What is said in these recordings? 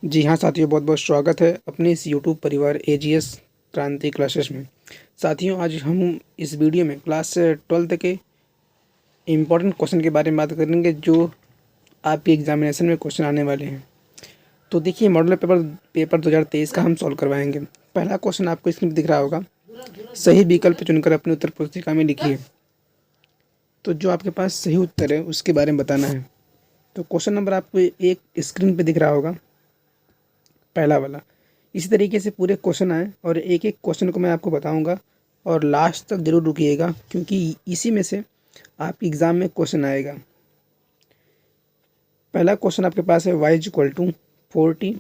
जी हाँ साथियों, बहुत बहुत स्वागत है अपने इस यूट्यूब परिवार एजीएस क्रांति क्लासेस में। साथियों, आज हम इस वीडियो में क्लास 12th के इम्पोर्टेंट क्वेश्चन के बारे में बात करेंगे जो आपके एग्जामिनेशन में क्वेश्चन आने वाले हैं। तो देखिए, मॉडल पेपर 2023 का हम सॉल्व करवाएंगे। पहला क्वेश्चन आपको स्क्रीन पर दिख रहा होगा। सही विकल्प चुनकर अपने उत्तर पुस्तिका में लिखिए। तो जो आपके पास सही उत्तर है उसके बारे में बताना है। तो क्वेश्चन नंबर आपको एक स्क्रीन पर दिख रहा होगा, पहला वाला। इसी तरीके से पूरे क्वेश्चन आए और एक एक क्वेश्चन को मैं आपको बताऊंगा और लास्ट तक जरूर रुकिएगा, क्योंकि इसी में से आपके एग्ज़ाम में क्वेश्चन आएगा। पहला क्वेश्चन आपके पास है y इक्वल टू 4t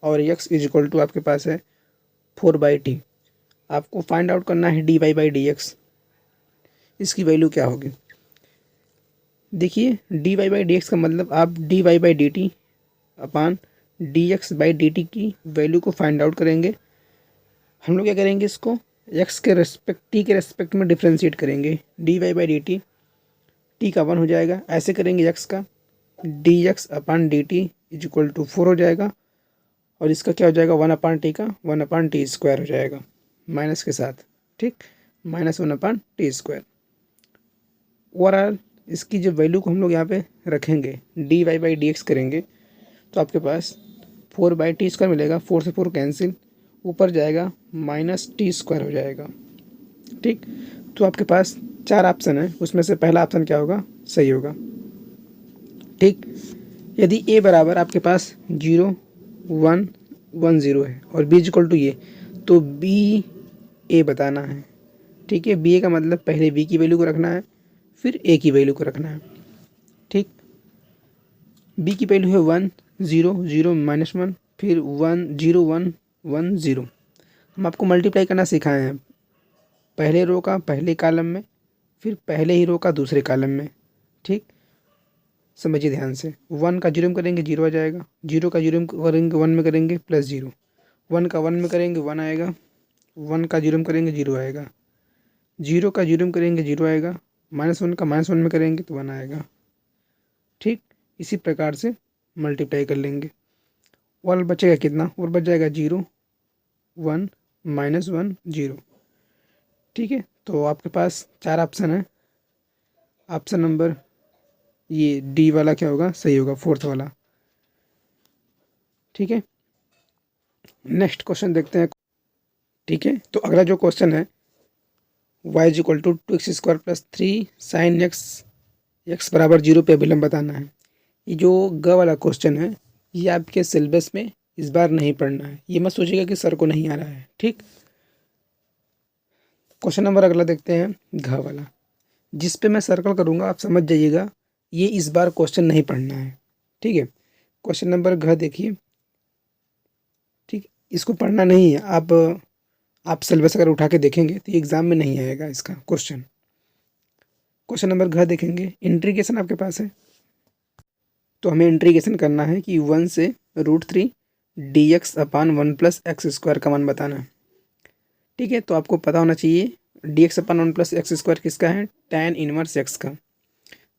और x इक्वल टू आपके पास है 4/t। आपको फाइंड आउट करना है dy/dx, इसकी वैल्यू क्या होगी। देखिए, dy/dx का मतलब आप dy/dt अपान dx/dt की वैल्यू को फाइंड आउट करेंगे। हम लोग क्या करेंगे, इसको x के रेस्पेक्ट t के रेस्पेक्ट में डिफ्रेंशिएट करेंगे। dy/dt t का 1 हो जाएगा, ऐसे करेंगे x का dx upon dt is equal to 4 हो जाएगा, और इसका क्या हो जाएगा 1/t का 1/t स्क्वायर हो जाएगा माइनस के साथ। ठीक, -1/t²। ओवरऑल इसकी जो वैल्यू को हम लोग यहाँ पे रखेंगे, dy/dx करेंगे तो आपके पास 4/t² मिलेगा। 4 से 4 कैंसिल, ऊपर जाएगा -t² हो जाएगा। ठीक, तो आपके पास 4 ऑप्शन है, उसमें से पहला ऑप्शन क्या होगा, सही होगा। ठीक, यदि a बराबर आपके पास 0 1 1 0 है और b इक्वल टू ये, तो b a बताना है। ठीक है, बी ए का मतलब पहले b की वैल्यू को रखना है, फिर a की वैल्यू को रखना है। ठीक, b की वैल्यू है 1 0 0 -1, फिर 1 0 1 1 0। हम आपको मल्टीप्लाई करना सिखाए हैं, पहले रो का पहले कॉलम में, फिर पहले ही रो का दूसरे कॉलम में। ठीक, समझिए ध्यान से। 1 का 0 में करेंगे 0 आ जाएगा, 0 का 0 में करेंगे 1 में करेंगे +0, 1 का 1 में करेंगे 1 आएगा, 1 का 0 में करेंगे 0 आएगा, 0 का 0 में करेंगे 0 आएगा, -1 का -1 में करेंगे तो 1 आएगा। ठीक, इसी प्रकार से मल्टीप्लाई कर लेंगे। और बचेगा कितना, और बच जाएगा 0 1 -1 0। ठीक है, तो आपके पास 4 ऑप्शन है। ऑप्शन नंबर ये डी वाला क्या होगा, सही होगा, 4th वाला। ठीक है, नेक्स्ट क्वेश्चन देखते हैं। ठीक है, तो अगला जो क्वेश्चन है y equal to 2x² + 3 sin x बराबर 0 पे अभिलंब बताना है। ये जो ग वाला क्वेश्चन है, ये आपके सिलेबस में इस बार नहीं पढ़ना है। ये मत सोचिएगा कि सर को नहीं आ रहा है। ठीक, क्वेश्चन नंबर अगला देखते हैं, घ वाला, जिस पे मैं सर्कल करूँगा आप समझ जाइएगा ये इस बार क्वेश्चन नहीं पढ़ना है। ठीक है, क्वेश्चन नंबर घ देखिए। ठीक, इसको पढ़ना नहीं है। आप सिलेबस अगर उठा के देखेंगे तो ये एग्ज़ाम में नहीं आएगा इसका क्वेश्चन। क्वेश्चन नंबर घ देखेंगे, इंट्रीगेशन आपके पास है, तो हमें इंट्रीगेशन करना है कि 1 से √3 dx अपान 1 + x² का मान बताना है। ठीक है, तो आपको पता होना चाहिए dx अपान 1 + x² किसका है, tan इनवर्स x का।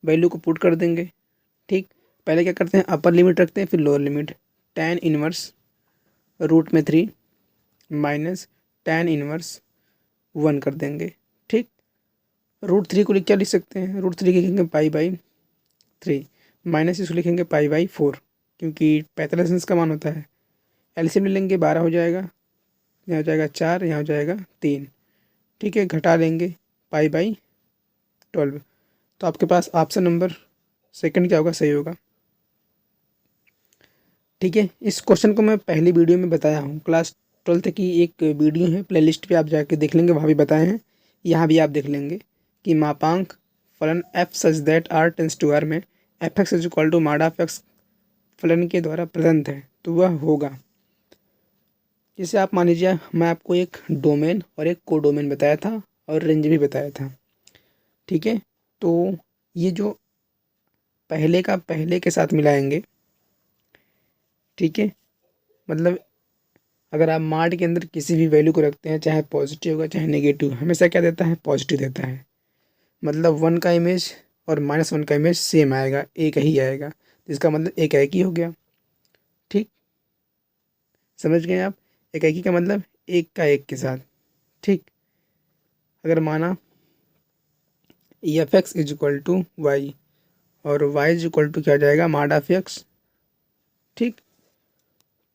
वैल्यू को पुट कर देंगे। ठीक, पहले क्या करते हैं, अपर लिमिट रखते हैं, फिर lower limit. tan inverse √3 minus tan inverse 1 कर देंगे। ठीक, √3 को क्या लिख सकते हैं, √3 लिखेंगे π/3, माइनस इसको लिखेंगे π/4, क्योंकि 45 का मान होता है। एलसीएम ले लेंगे, 12 हो जाएगा, यहाँ हो जाएगा 4, यहाँ हो जाएगा 3। ठीक है, घटा लेंगे π/12। तो आपके पास ऑप्शन नंबर सेकंड क्या होगा, सही होगा। ठीक है, इस क्वेश्चन को मैं पहली वीडियो में बताया हूँ, क्लास 12th की एक वीडियो है, प्लेलिस्ट पे आप जाके देख लेंगे, वहाँ भी बताए हैं, यहाँ भी आप देख लेंगे कि मापांक फलन f such that r tends to r में f(x) equal to mod of x फलन के द्वारा प्रेजेंट है, तो वह होगा। जैसे आप मान लीजिए, मैं आपको एक डोमेन और एक कोडोमेन बताया था और रेंज भी बताया था। ठीक है, तो ये जो पहले का पहले के साथ मिलाएंगे। ठीक है, मतलब अगर आप माड के अंदर किसी भी वैल्यू को रखते हैं, चाहे पॉजिटिव होगा चाहे नेगेटिव, हमेशा क्या देता है, पॉजिटिव देता है। मतलब 1 का इमेज और -1 का इमेज सेम आएगा, एक ही आएगा, इसका मतलब एक ही हो गया। ठीक, समझ गए आप? इकाई का मतलब एक का एक के साथ, ठीक। अगर माना f x is equal to y और वाई इज इक्वल टू क्या हो जाएगा, मॉड ऑफ एक्स, ठीक।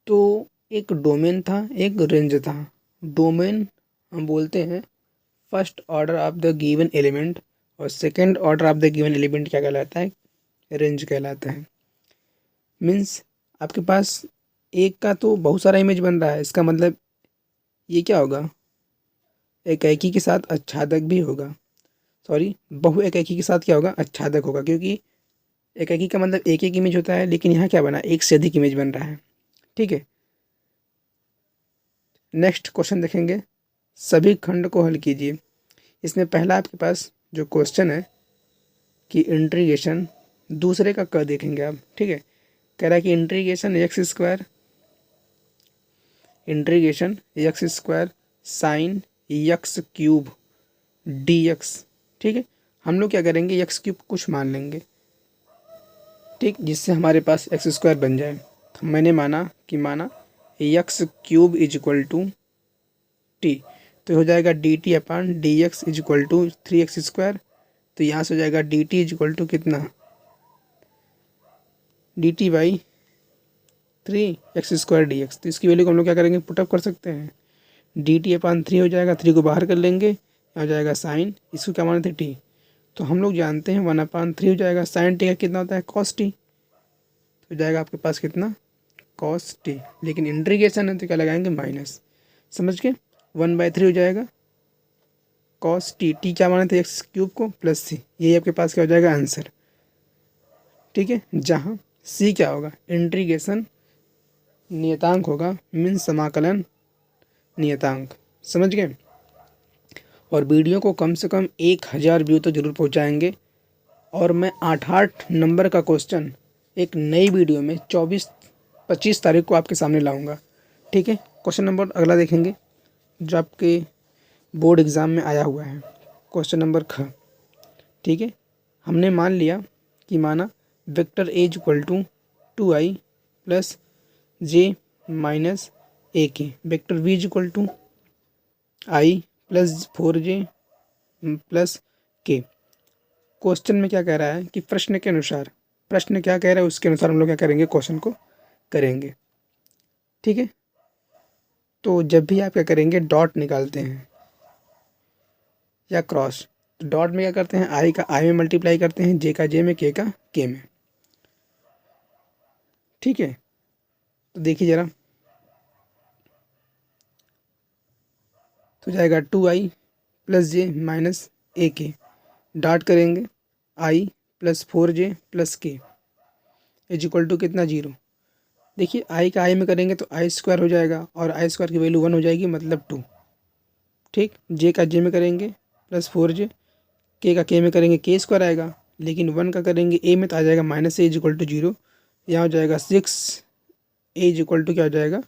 तो एक डोमेन था, एक रेंज था। डोमेन हम बोलते हैं first order of the given element, और second order of the given element क्या कहलाता है, रेंज कहलाता है। मीन्स आपके पास एक का तो बहुत सारा इमेज बन रहा है, इसका मतलब ये क्या होगा, एकाकी के साथ आच्छादक भी होगा। सॉरी, बहु एकाकी के साथ क्या होगा, आच्छादक होगा, क्योंकि एकाकी का मतलब एक एक इमेज होता है, लेकिन यहाँ क्या बना, एक से अधिक इमेज बन रहा है, ठीक है। नेक्स्ट क्वेश्चन देखेंगे, सभी खंड को हल कीजिए। इसमें पहला आपके पास जो क्वेश्चन है कि इंटीग्रेशन, दूसरे का क देखेंगे आप, ठीक है। कह रहा है कि integration x square sine x cube D x, ठीक है। हम लोग क्या करेंगे, एक्स क्यूब कुछ मान लेंगे, ठीक, जिससे हमारे पास एक्स स्क्वायर बन जाए। तो मैंने माना x cube is equal to t, तो हो जाएगा d t upon d x is equal to 3x²। तो यहाँ से हो जाएगा d t is equal to कितना, d t by 3x² d x. तो इसकी वैल्यू को हम लोग क्या करेंगे, पुटअप कर सकते हैं। डी टी अपान 3 हो जाएगा, 3 को बाहर कर लेंगे, यहाँ हो जाएगा साइन, इसको क्या माने थे टी। तो हम लोग जानते हैं 1/3 हो जाएगा, साइन टी का कितना होता है, कॉस टी। तो हो जाएगा आपके पास कितना, कॉस टी। लेकिन इंटीग्रेशन है तो क्या लगाएंगे, माइनस, समझ के 1/3 हो जाएगा कॉस टी। टी क्या माने थे, एक्स क्यूब को, प्लस सी। यही आपके पास क्या हो जाएगा, आंसर, ठीक है। जहाँ सी क्या होगा, इंटीग्रेशन नियतांक होगा, मीन समाकलन नियतांक, समझ गए। और वीडियो को कम से कम 1000 व्यू तो जरूर पहुंचाएंगे। और मैं 8 नंबर का क्वेश्चन एक नई वीडियो में 24-25 तारीख को आपके सामने लाऊंगा, ठीक है। क्वेश्चन नंबर अगला देखेंगे जो आपके बोर्ड एग्ज़ाम में आया हुआ है, क्वेश्चन नंबर ख, ठीक है। हमने मान लिया कि माना vector a is equal to 2i plus j minus a k, vector v is equal to i plus 4j plus k. Question में क्या कह रहा है कि प्रश्न के अनुसार, प्रश्न क्या कह रहा है उसके अनुसार हम लोग क्या करेंगे, क्वेश्चन को करेंगे, ठीक है। तो जब भी आप क्या करेंगे, डॉट निकालते हैं या क्रॉस, तो डॉट में क्या करते हैं, आई का आई में मल्टीप्लाई करते हैं, जे का जे में, के का के में, ठीक है। तो देखिए ज़रा, तो जाएगा 2i plus j minus a के, डॉट करेंगे आई प्लस 4j प्लस के इज इक्वल टू कितना, 0। देखिए आई का आई में करेंगे तो i² हो जाएगा, और i² की वैल्यू 1 हो जाएगी, मतलब 2, ठीक। जे का जे में करेंगे प्लस 4j, के का के में करेंगे k² आएगा, लेकिन 1 का करेंगे ए में तो आ जाएगा minus a is equal to 0। यहाँ हो जाएगा 6, ए इज इक्वल टू क्या हो जाएगा,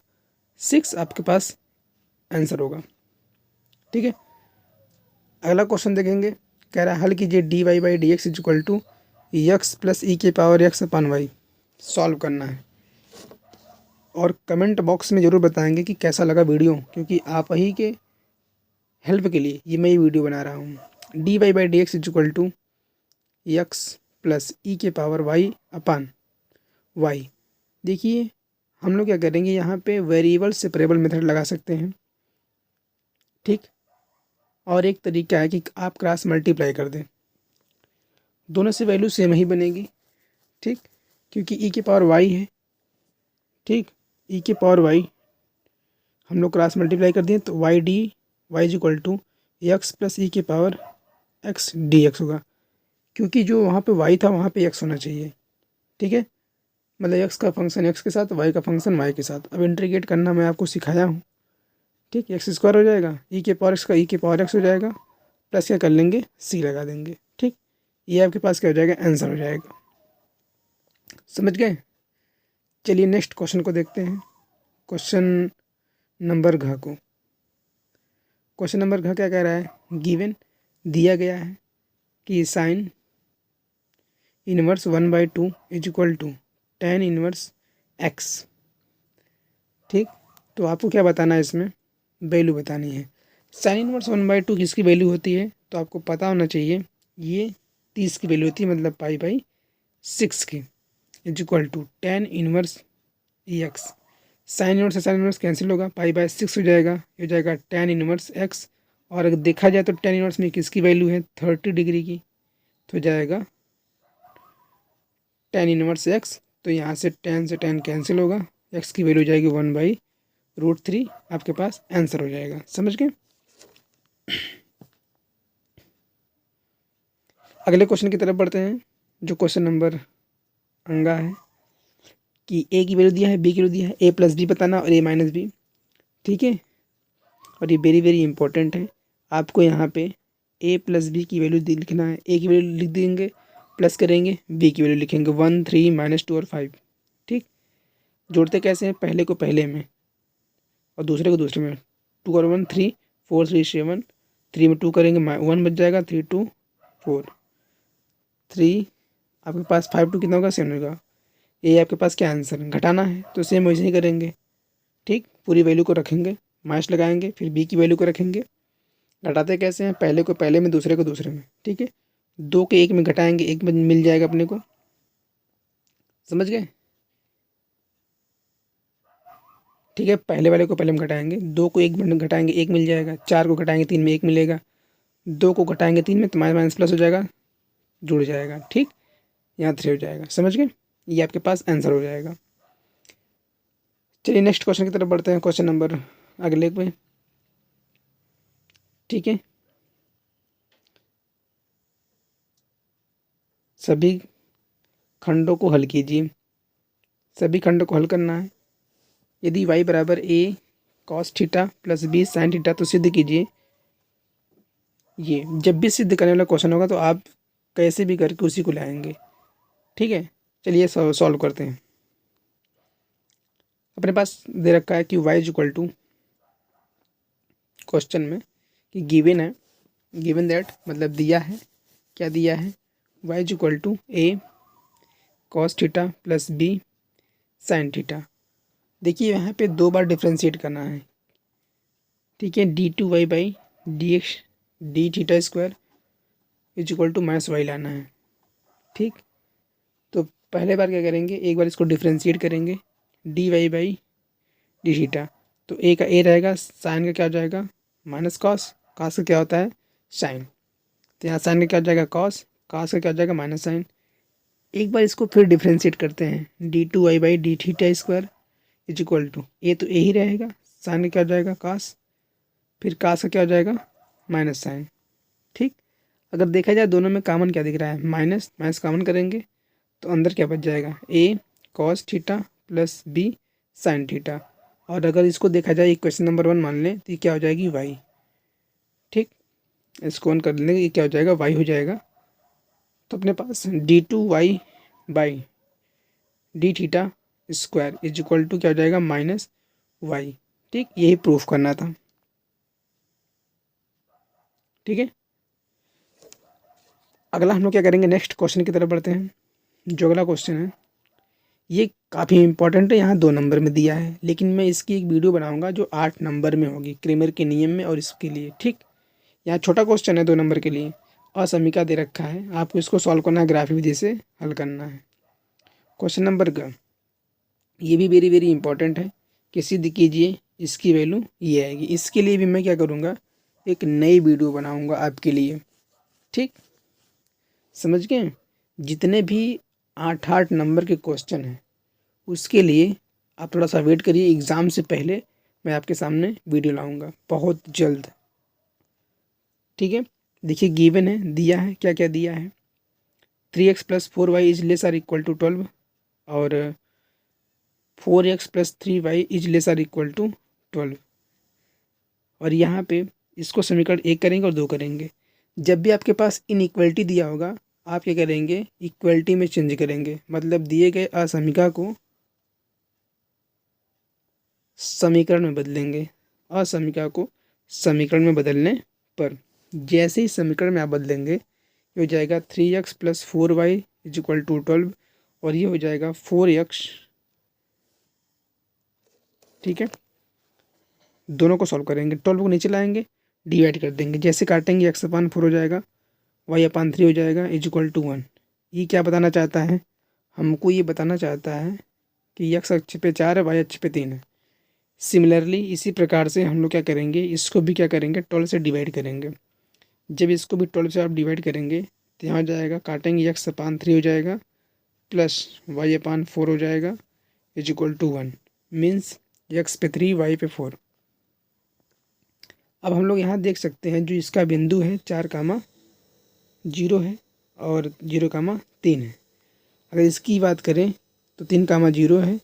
6 आपके पास आंसर होगा, ठीक है। अगला क्वेश्चन देखेंगे, कह रहा है हल कीजिए d y by d x is equal to x plus e के power x upon y, solve करना है। और कमेंट बॉक्स में ज़रूर बताएंगे कि कैसा लगा वीडियो, क्योंकि आप ही के हेल्प के लिए ये मैं ये वीडियो बना रहा हूँ। D y by d x is equal to x plus e के पावर वाई अपान वाई। देखिए हम लोग क्या करेंगे, यहाँ पे वेरिएबल सेपरेबल मेथड लगा सकते हैं, ठीक। और एक तरीका है कि आप क्रॉस मल्टीप्लाई कर दें, दोनों से वैल्यू सेम ही बनेगी, ठीक, क्योंकि ई के पावर वाई है, ठीक। ई के पावर वाई हम लोग क्रॉस मल्टीप्लाई कर दें तो y d y is equal to x plus e के पावर एक्स डी एक्स होगा, क्योंकि जो वहाँ पे वाई था वहाँ पे एक्स होना चाहिए, ठीक है। मतलब एक्स का फंक्शन एक्स के साथ, वाई का फंक्शन वाई के साथ। अब इंटीग्रेट करना मैं आपको सिखाया हूँ, ठीक। x² हो जाएगा, ई के पावर एक्स का ई के पावर एक्स हो जाएगा, प्लस क्या कर लेंगे, सी लगा देंगे, ठीक। ये आपके पास क्या हो जाएगा, आंसर हो जाएगा, समझ गए। चलिए नेक्स्ट क्वेश्चन को देखते हैं, क्वेश्चन नंबर घ को। क्वेश्चन नंबर घ क्या कह रहा है, गिवन दिया गया है कि sine inverse 1/2 is equal to tan inverse x, ठीक। तो आपको क्या बताना है, इसमें वैल्यू बतानी है। साइन इनवर्स 1/2 किसकी वैल्यू होती है, तो आपको पता होना चाहिए ये 30 की वैल्यू होती है, मतलब पाई/6 की, is equal to tan inverse x. Sine inverse से साइन इनवर्स कैंसिल होगा, पाई/6 हो जाएगा, ये हो जाएगा tan इनवर्स एक्स। और अगर देखा जाए तो tan इनवर्स में किसकी वैल्यू है 30 डिग्री की, तो हो जाएगा tan इनवर्स एक्स। तो यहाँ से tan कैंसिल होगा, एक्स की वैल्यू हो जाएगी 1/√3। आपके पास आंसर हो जाएगा। समझ गए। अगले क्वेश्चन की तरफ बढ़ते हैं, जो क्वेश्चन नंबर अंगा है कि ए की वैल्यू दिया है, बी की वैल्यू दिया है, ए प्लस बी बताना और ए माइनस बी। ठीक है, और ये वेरी वेरी इंपॉर्टेंट है। आपको यहाँ पे ए प्लस बी की वैल्यू लिखना है। ए की वैल्यू लिख देंगे, प्लस करेंगे, बी की वैल्यू लिखेंगे 1, 3, -2 और 5। ठीक, जोड़ते कैसे हैं, पहले को पहले में और दूसरे को दूसरे में। 2 और 1 3, 4 3 7, 3 में 2 करेंगे 1 बच जाएगा, 3 2 4 3। आपके पास 5 2 कितना होगा, 7 होगा। ये आपके पास क्या आंसर घटाना है, तो सेम वैसे ही करेंगे। ठीक, पूरी वैल्यू को रखेंगे, माइनस लगाएंगे, फिर बी की वैल्यू को रखेंगे। घटाते कैसे हैं, पहले को पहले में, दूसरे को दूसरे में। ठीक है, 2 के 1 में घटाएंगे, 1 में मिल जाएगा अपने को। समझ गए। ठीक है, पहले वाले को पहले में घटाएंगे, 2 को 1 में घटाएंगे, 1 मिल जाएगा। 4 को घटाएंगे 3 में, 1 मिलेगा। 2 को घटाएंगे 3 में, तो माइनस माइनस प्लस हो जाएगा, जुड़ जाएगा। ठीक, यहाँ 3 हो जाएगा। समझ गए, ये आपके पास आंसर हो जाएगा। चलिए नेक्स्ट क्वेश्चन की तरफ बढ़ते हैं, क्वेश्चन नंबर अगले पे। ठीक है, सभी खंडों को हल कीजिए। सभी खंडों को हल करना है। यदि y बराबर a cos theta plus b sin theta, तो सिद्ध कीजिए। ये जब भी सिद्ध करने वाला क्वेश्चन होगा तो आप कैसे भी करके उसी को लाएंगे। ठीक है, चलिए सॉल्व करते हैं। अपने पास दे रखा है कि y is equal to, question में कि गिवन है, गिवन दैट मतलब दिया है, क्या दिया है, y is equal to a cos theta plus b sin theta. देखिए यहाँ पे 2 बार डिफ्रेंशिएट करना है। ठीक है, d2y/dx d theta square is equal to -y लाना है। ठीक, तो पहले बार क्या करेंगे, एक बार इसको डिफ्रेंशिएट करेंगे, dy/d थीटा। तो a का a रहेगा, साइन का क्या हो जाएगा, माइनस कॉस, कॉस का क्या होता है, साइन। तो यहाँ साइन का क्या हो जाएगा, कॉस, कॉस का क्या हो जाएगा, माइनस साइन। एक बार इसको फिर डिफ्रेंशिएट करते हैं, d2y/d theta square is equal to, a तो ए ही रहेगा, साइन का क्या हो जाएगा, कॉस, फिर कॉस का क्या हो जाएगा, माइनस साइन। ठीक, अगर देखा जाए दोनों में कॉमन क्या दिख रहा है, माइनस माइनस कॉमन करेंगे तो अंदर क्या बच जाएगा, a cos theta plus b sine theta. और अगर इसको देखा जाए क्वेश्चन नंबर 1 मान लें, तो ये क्या हो जाएगी, वाई। ठीक, इसको ऑन कर लेंगे, ये क्या हो जाएगा, वाई हो जाएगा। तो अपने पास d2y/d theta square is equal to क्या हो जाएगा, -y। ठीक, यही प्रूफ करना था। ठीक है, अगला हम लोग क्या करेंगे, नेक्स्ट क्वेश्चन की तरफ बढ़ते हैं। जो अगला क्वेश्चन है ये काफ़ी इंपॉर्टेंट है, यहाँ 2 नंबर में दिया है, लेकिन मैं इसकी एक वीडियो बनाऊंगा जो 8 नंबर में होगी, क्रेमर के नियम में और इसके लिए। ठीक, यहाँ छोटा क्वेश्चन है 2 नंबर के लिए, असमीका दे रखा है, आपको इसको सॉल्व करना है, ग्राफिक विधि से हल करना है। क्वेश्चन नंबर का ये भी वेरी वेरी इंपॉर्टेंट है कि सिद्ध कीजिए इसकी वैल्यू ये आएगी। इसके लिए भी मैं क्या करूँगा, एक नई वीडियो बनाऊँगा आपके लिए। ठीक, समझ गए। जितने भी 8 नंबर के क्वेश्चन हैं उसके लिए आप थोड़ा सा वेट करिए, एग्ज़ाम से पहले मैं आपके सामने वीडियो लाऊंगा बहुत जल्द। ठीक है, देखिए गिवन है, दिया है, क्या क्या दिया है, 3x + 4y is less or equal to 12 और 4x + 3y is less or equal to 12। और यहाँ पे इसको समीकरण 1 करेंगे और 2 करेंगे। जब भी आपके पास इनइक्वलिटी दिया होगा आप क्या करेंगे, इक्वलिटी में चेंज करेंगे, मतलब दिए गए असमीका को समीकरण में बदलेंगे। असमीका को समीकरण में बदलने पर जैसे ही समीकरण में आप बदलेंगे, ये हो जाएगा 3x + 4y is equal to 12 और ये हो जाएगा 4x। ठीक है, दोनों को सॉल्व करेंगे, 12 को नीचे लाएंगे, डिवाइड कर देंगे, जैसे काटेंगे x/4 हो जाएगा, y/3 हो जाएगा = 1। ये क्या बताना चाहता है, हमको ये बताना चाहता है कि x अक्ष पे 4 है, y अक्ष पे 3 है। सिमिलरली इसी प्रकार से हम लोग क्या करेंगे, इसको भी क्या करेंगे, 12 से डिवाइड करेंगे। जब इसको भी 12 से आप डिवाइड करेंगे तो यहाँ हो जाएगा, काटेंगे x/3 हो जाएगा प्लस y/4 हो जाएगा = 1। मीन्स x पे 3 y पे 4। अब हम लोग यहाँ देख सकते हैं जो इसका बिंदु है 4,0 है और 0,3 है। अगर इसकी बात करें तो 3,0 है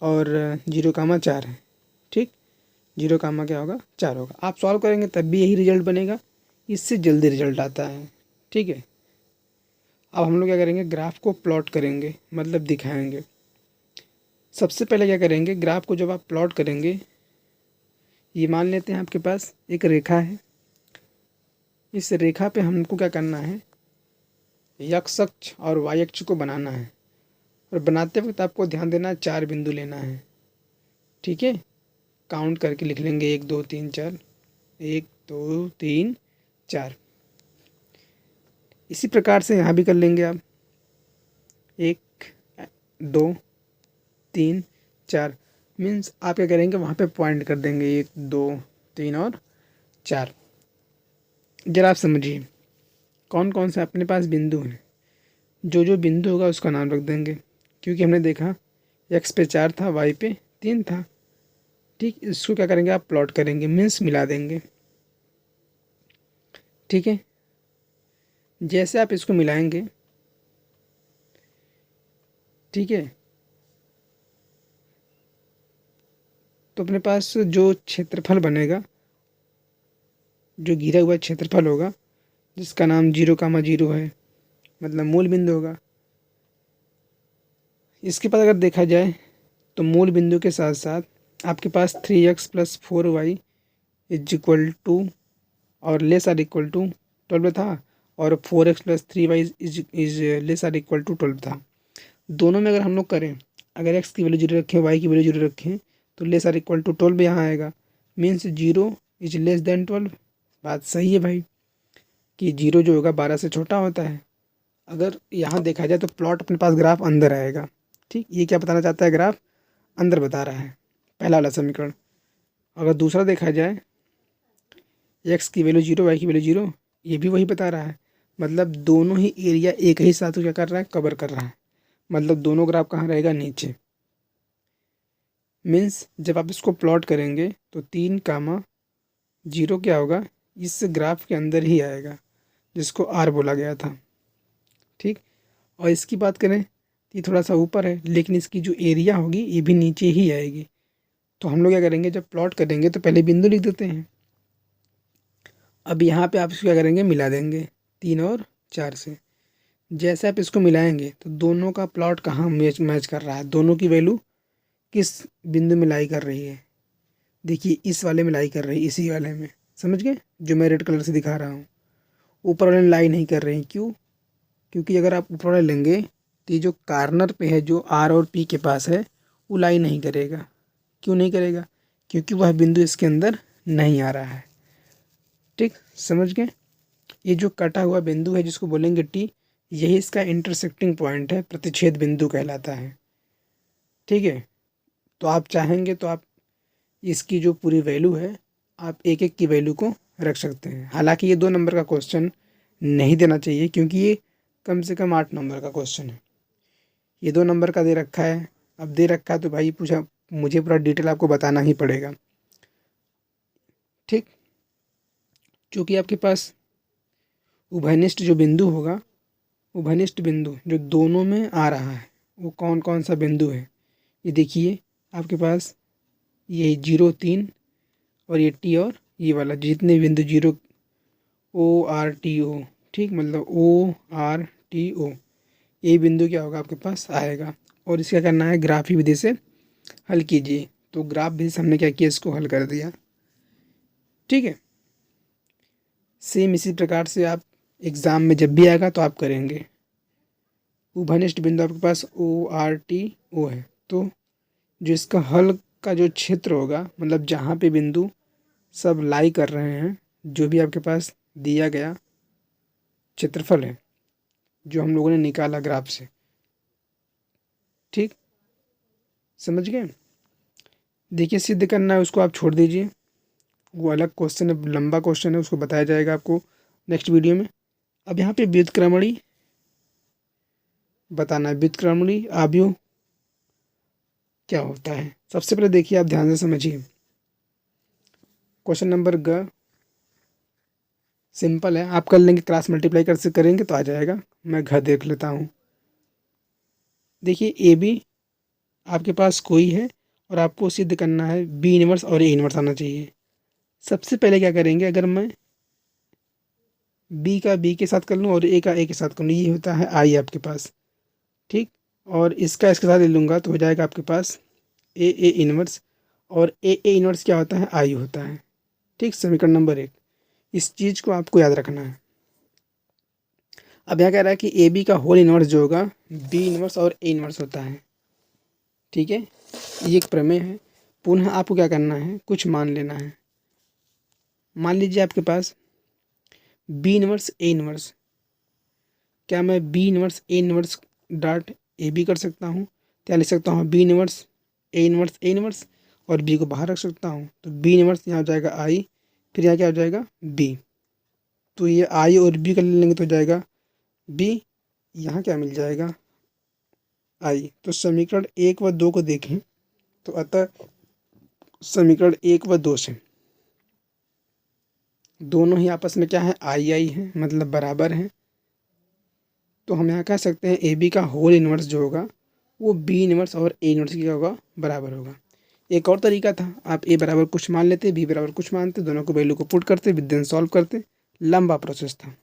और 0,4 है। ठीक, 0, क्या होगा, 4 होगा। आप सॉल्व करेंगे तब भी यही रिजल्ट बनेगा, इससे जल्दी रिजल्ट आता है। ठीक है, अब हम लोग क्या करेंगे, ग्राफ को प्लॉट करेंगे, मतलब दिखाएंगे। सबसे पहले क्या करेंगे, ग्राफ को जब आप प्लॉट करेंगे, ये मान लेते हैं आपके पास एक रेखा है। इस रेखा पे हमको क्या करना है, x अक्ष और y अक्ष को बनाना है, और बनाते वक्त आपको ध्यान देना है 4 बिंदु लेना है। ठीक है, काउंट करके लिख लेंगे 1 2 3 4, 1 2 3 4। इसी प्रकार से यहाँ भी कर लेंगे आप, 1 2 3 4। मीन्स आप क्या करेंगे, वहाँ पे पॉइंट कर देंगे 1 2 3 और 4। जरा आप समझिए कौन कौन से अपने पास बिंदु हैं। जो जो बिंदु होगा उसका नाम रख देंगे, क्योंकि हमने देखा x पे 4 था, y पे 3 था। ठीक, इसको क्या करेंगे, आप प्लॉट करेंगे, मीन्स मिला देंगे। ठीक है, जैसे आप इसको मिलाएंगे, ठीक है, तो अपने पास जो क्षेत्रफल बनेगा, जो घिरा हुआ क्षेत्रफल होगा, जिसका नाम 0,0 है, मतलब मूल बिंदु होगा। इसके बाद अगर देखा जाए तो मूल बिंदु के साथ साथ आपके पास 3x + 4y = और <12 था, और 4x + 3y < 12 था। दोनों में अगर हम लोग करें, अगर x की वैल्यू 0 रखें, y की वैल्यू 0 रखें, तो < 12 यहाँ आएगा। मीन्स 0 < 12। बात सही है भाई, कि 0 जो होगा 12 से छोटा होता है। अगर यहाँ देखा जाए तो प्लॉट अपने पास ग्राफ अंदर आएगा। ठीक, ये क्या बताना चाहता है, ग्राफ अंदर बता रहा है, पहला वाला समीकरण। अगर दूसरा देखा जाए, x की वैल्यू 0, y की वैल्यू 0, ये भी वही बता रहा है। मतलब दोनों ही एरिया एक ही साथ क्या कर रहा है, कवर कर रहा है। मतलब दोनों ग्राफ कहाँ रहेगा, नीचे। मीन्स जब आप इसको प्लॉट करेंगे तो 3,0 क्या होगा, इस ग्राफ के अंदर ही आएगा, जिसको R बोला गया था। ठीक, और इसकी बात करें तो ये थोड़ा सा ऊपर है, लेकिन इसकी जो एरिया होगी ये भी नीचे ही आएगी। तो हम लोग क्या करेंगे, जब प्लॉट करेंगे तो पहले बिंदु लिख देते हैं। अब यहाँ पे आप इसको क्या करेंगे, मिला देंगे 3 और 4 से। जैसे आप इसको मिलाएंगे तो दोनों का प्लॉट कहाँ मैच कर रहा है, दोनों की वैल्यू किस बिंदु में लाई कर रही है। देखिए इस वाले में लाई कर रही है, इसी वाले में, समझ गए, जो मैं रेड कलर से दिखा रहा हूँ। ऊपर वाले में लाई नहीं कर रही, क्यों, क्योंकि अगर आप ऊपर वाले लेंगे तो ये जो कार्नर पे है, जो R और P के पास है, वो लाई नहीं करेगा। क्यों नहीं करेगा, क्योंकि वह बिंदु इसके अंदर नहीं आ रहा है। ठीक, समझ गए। ये जो कटा हुआ बिंदु है जिसको बोलेंगे T, यही इसका इंटरसेक्टिंग पॉइंट है, प्रतिच्छेद बिंदु कहलाता है। ठीक है, तो आप चाहेंगे तो आप इसकी जो पूरी वैल्यू है, आप एक एक की वैल्यू को रख सकते हैं। हालांकि ये 2 नंबर का क्वेश्चन नहीं देना चाहिए, क्योंकि ये कम से कम 8 नंबर का क्वेश्चन है। ये 2 नंबर का दे रखा है। अब दे रखा है तो भाई पूछा, मुझे पूरा डिटेल आपको बताना ही पड़ेगा। ठीक, क्योंकि आपके पास उभयनिष्ठ जो बिंदु होगा, उभयनिष्ठ बिंदु जो दोनों में आ रहा है, वो कौन कौन सा बिंदु है, ये देखिए। आपके पास ये 0 3 और ये T, और ये वाला जितने बिंदु 0 ORTO, ठीक, मतलब ORTO, ये बिंदु क्या होगा, आपके पास आएगा। और इसका करना है ग्राफी विधि से हल कीजिए। तो ग्राफ विधि से हमने क्या किया, इसको हल कर दिया। ठीक है, सेम इसी प्रकार से आप एग्ज़ाम में जब भी आएगा तो आप करेंगे। उभयनिष्ठ बिंदु आपके पास ORTO है, तो जो इसका हल का जो क्षेत्र होगा, मतलब जहाँ पे बिंदु सब लाई कर रहे हैं जो भी आपके पास दिया गया क्षेत्रफल है जो हम लोगों ने निकाला ग्राफ से। ठीक, समझ गए। देखिए सिद्ध करना है उसको आप छोड़ दीजिए, वो अलग क्वेश्चन है, लंबा क्वेश्चन है, उसको बताया जाएगा आपको नेक्स्ट वीडियो में। अब यहाँ पे व्युत्क्रमणी बताना है, व्युत्क्रमणी आव्यूह क्या होता है। सबसे पहले देखिए आप ध्यान से समझिए, क्वेश्चन नंबर ग सिंपल है, आप कर लेंगे, क्रॉस मल्टीप्लाई कर से करेंगे तो आ जाएगा। मैं घ देख लेता हूँ। देखिए ए बी आपके पास कोई है और आपको सिद्ध करना है बी इनवर्स और ए इनवर्स आना चाहिए। सबसे पहले क्या करेंगे, अगर मैं बी का बी के साथ कर लूँ और ए का ए के साथ कर लूँ, ये होता है आई आपके पास। ठीक, और इसका इसके साथ ले लूँगा तो हो जाएगा आपके पास ए ए इनवर्स, और ए ए इनवर्स क्या होता है, आई होता है। ठीक, समीकरण नंबर 1। इस चीज़ को आपको याद रखना है। अब यहाँ कह रहा है कि ए बी का होल इनवर्स जो होगा बी इनवर्स और ए इनवर्स होता है। ठीक है, ये एक प्रमेय है। पुनः आपको क्या करना है, कुछ मान लेना है। मान लीजिए आपके पास बी इनवर्स ए इनवर्स, क्या मैं B inverse A inverse dot A B कर सकता हूँ? क्या लिख सकता हूँ बी इनवर्स ए इनवर्स और बी को बाहर रख सकता हूँ, तो बी इनवर्स यहाँ हो जाएगा आई, फिर यहाँ क्या हो जाएगा बी। तो ये आई और बी कर लेंगे तो हो जाएगा बी, यहाँ क्या मिल जाएगा आई। तो समीकरण 1 व 2 को देखें तो अतः समीकरण 1 व 2 से दोनों ही आपस में क्या है, आई आई है, मतलब बराबर हैं। तो हम यहाँ कह सकते हैं ए बी का होल इनवर्स जो होगा वो बी इनवर्स और ए इनवर्स की क्या होगा, बराबर होगा। एक और तरीका था, आप ए बराबर कुछ मान लेते, बी बराबर कुछ मानते, दोनों को वैल्यू को पुट करते, विद सॉल्व करते, लंबा प्रोसेस था।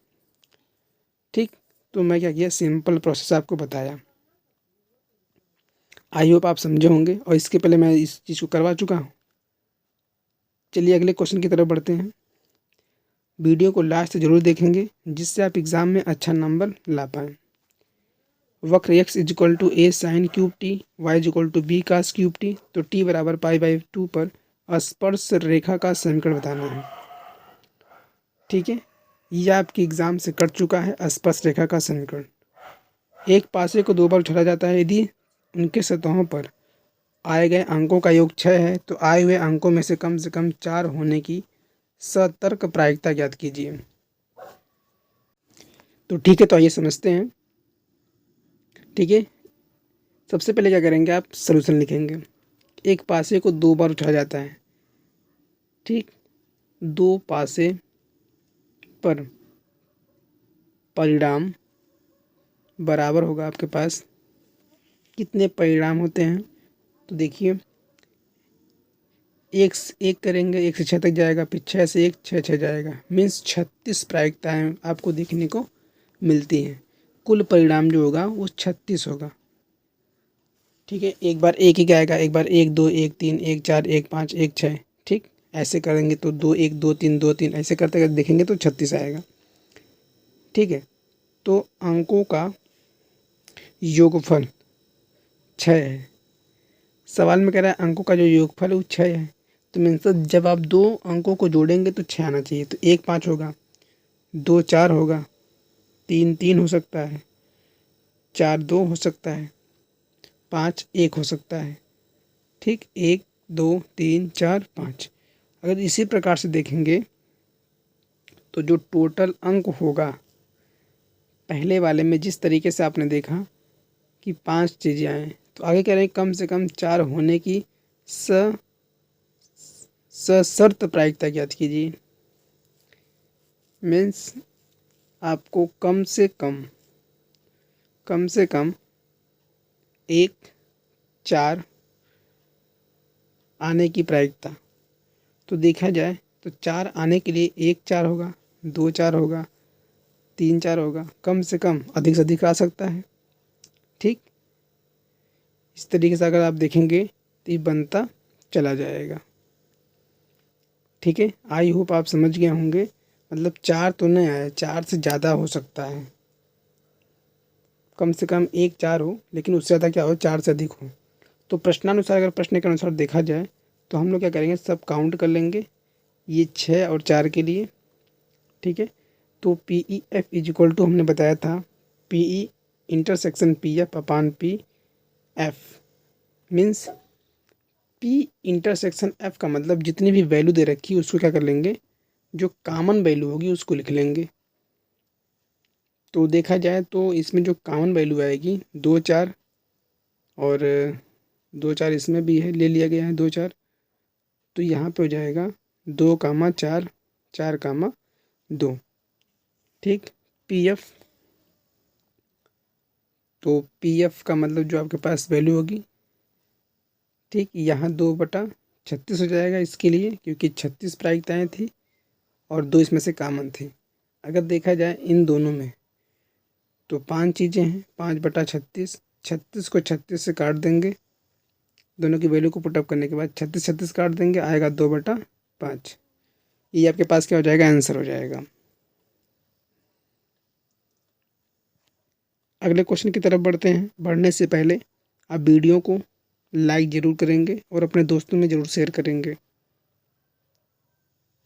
ठीक, तो मैं क्या किया, सिंपल प्रोसेस आपको बताया। आई होप आप समझे होंगे, और इसके पहले मैं इस चीज़ को करवा चुका हूँ। चलिए अगले क्वेश्चन की तरफ बढ़ते हैं। वीडियो को लास्ट से जरूर देखेंगे जिससे आप एग्ज़ाम में अच्छा नंबर ला पाएँ। वक्र x is equal to a sine cube t, y is equal to b cos cube t, तो t बराबर π/2 पर स्पर्श रेखा का समीकरण बताना है। ठीक है, ये आपके एग्ज़ाम से कट चुका है, स्पर्श रेखा का समीकरण। एक पासे को 2 बार उछाला जाता है, यदि उनके सतहों पर आए गए अंकों का योग 6 है तो आए हुए अंकों में से कम 4 होने की सतर्क प्रायिकता ज्ञात कीजिए। तो ठीक है, तो आइए समझते हैं। ठीक है, सबसे पहले क्या करेंगे, आप सलूशन लिखेंगे। एक पासे को 2 बार उछाला जाता है। ठीक, 2 पासे पर परिणाम बराबर होगा आपके पास, कितने परिणाम होते हैं तो देखिए, एक करेंगे 1 से 6 तक जाएगा, फिर 6 से 1 6 जाएगा, मीन्स 36 प्रायिकताएँ आपको देखने को मिलती हैं। कुल परिणाम जो होगा वो 36 होगा। ठीक है, एक बार एक ही आएगा, एक बार 1 2 1 3 1 4 1 5 1 6। ठीक, ऐसे करेंगे तो 2 1 2 3 2 3 ऐसे करते करते देखेंगे तो 36 आएगा। ठीक है, तो अंकों का योगफल 6 है। सवाल में कह रहा है अंकों का जो योगफल है वो 6 है, तो मीन्स जब आप 2 अंकों को जोड़ेंगे तो 6 आना चाहिए। तो 1 5 होगा, 2 4 होगा, 3 3 हो सकता है, 4 2 हो सकता है, 5 1 हो सकता है। ठीक, 1 2 3 4 5। अगर इसी प्रकार से देखेंगे तो जो टोटल अंक होगा, पहले वाले में जिस तरीके से आपने देखा कि 5 चीज़ें आएँ, तो आगे कह रहे हैं कम से कम 4 होने की सशर्त प्रायिकता ज्ञात कीजिए। मीन्स आपको कम से कम 1 4 आने की प्रायिकता। तो देखा जाए तो 4 आने के लिए 1 4 होगा, 2 4 होगा, 3 4 होगा, कम से कम अधिक से अधिक आ सकता है। ठीक, इस तरीके से अगर आप देखेंगे तो ये बनता चला जाएगा। ठीक है, आई होप आप समझ गए होंगे। मतलब 4 तो नहीं आया, 4 से ज़्यादा हो सकता है, कम से कम 1 4 हो, लेकिन उससे ज़्यादा क्या हो, 4 से अधिक हो। तो प्रश्नानुसार, अगर प्रश्न के अनुसार देखा जाए तो हम लोग क्या करेंगे, सब काउंट कर लेंगे, ये 6 और 4 के लिए, ठीक है। तो p e f is equal to हमने बताया था p e intersection p f upon p f, means p intersection f का मतलब जितनी भी वैल्यू दे रखी है उसको क्या कर लेंगे, जो कॉमन वैल्यू होगी उसको लिख लेंगे। तो देखा जाए तो इसमें जो कॉमन वैल्यू आएगी 2 4, और 2 4 इसमें भी है, ले लिया गया है 2 4। तो यहाँ पे हो जाएगा 2 4 4 2, ठीक। पी एफ, तो पी एफ का मतलब जो आपके पास वैल्यू होगी, ठीक, यहाँ 2/36 हो जाएगा इसके लिए, क्योंकि 36 प्रायिकताएँ थी और 2 इसमें से कॉमन थी। अगर देखा जाए इन दोनों में तो 5 चीज़ें हैं, 5/36, 36 को 36 से काट देंगे, दोनों की वैल्यू को पुटअप करने के बाद 36 36 काट देंगे, आएगा 2/5। ये आपके पास क्या हो जाएगा, आंसर हो जाएगा। अगले क्वेश्चन की तरफ बढ़ते हैं। बढ़ने से पहले आप वीडियो को लाइक ज़रूर करेंगे और अपने दोस्तों में ज़रूर शेयर करेंगे,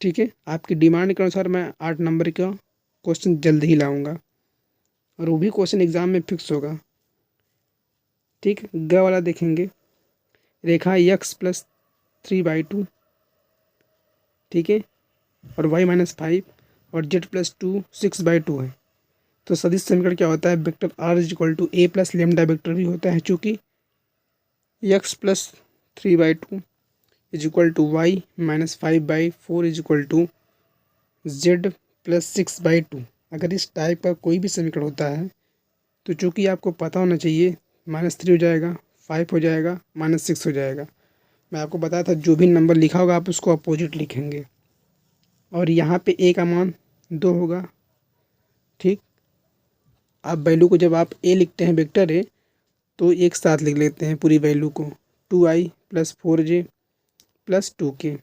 ठीक है। आपकी डिमांड के अनुसार मैं 8 नंबर का क्वेश्चन जल्द ही लाऊंगा, और वो भी क्वेश्चन एग्ज़ाम में फिक्स होगा, ठीक। ग वाला देखेंगे, रेखा x +3/2, ठीक है, और y-5 और z+2 6/2 है। तो सदिश समीकरण क्या होता है, vector r is equal to a plus lambda vector भी होता है, चूँकि x+3/2 is equal to y-5/4 is equal to z+6/2। अगर इस टाइप का कोई भी समीकरण होता है तो चूँकि आपको पता होना चाहिए, -3 हो जाएगा, 5 हो जाएगा, -6 हो जाएगा। मैं आपको बताया था जो भी नंबर लिखा होगा आप उसको अपोजिट लिखेंगे, और यहाँ पे a का मान 2 होगा, ठीक। आप वैल्यू को जब आप a लिखते हैं वेक्टर a, तो एक साथ लिख लेते हैं पूरी वैल्यू को, 2i + 4j + 2k।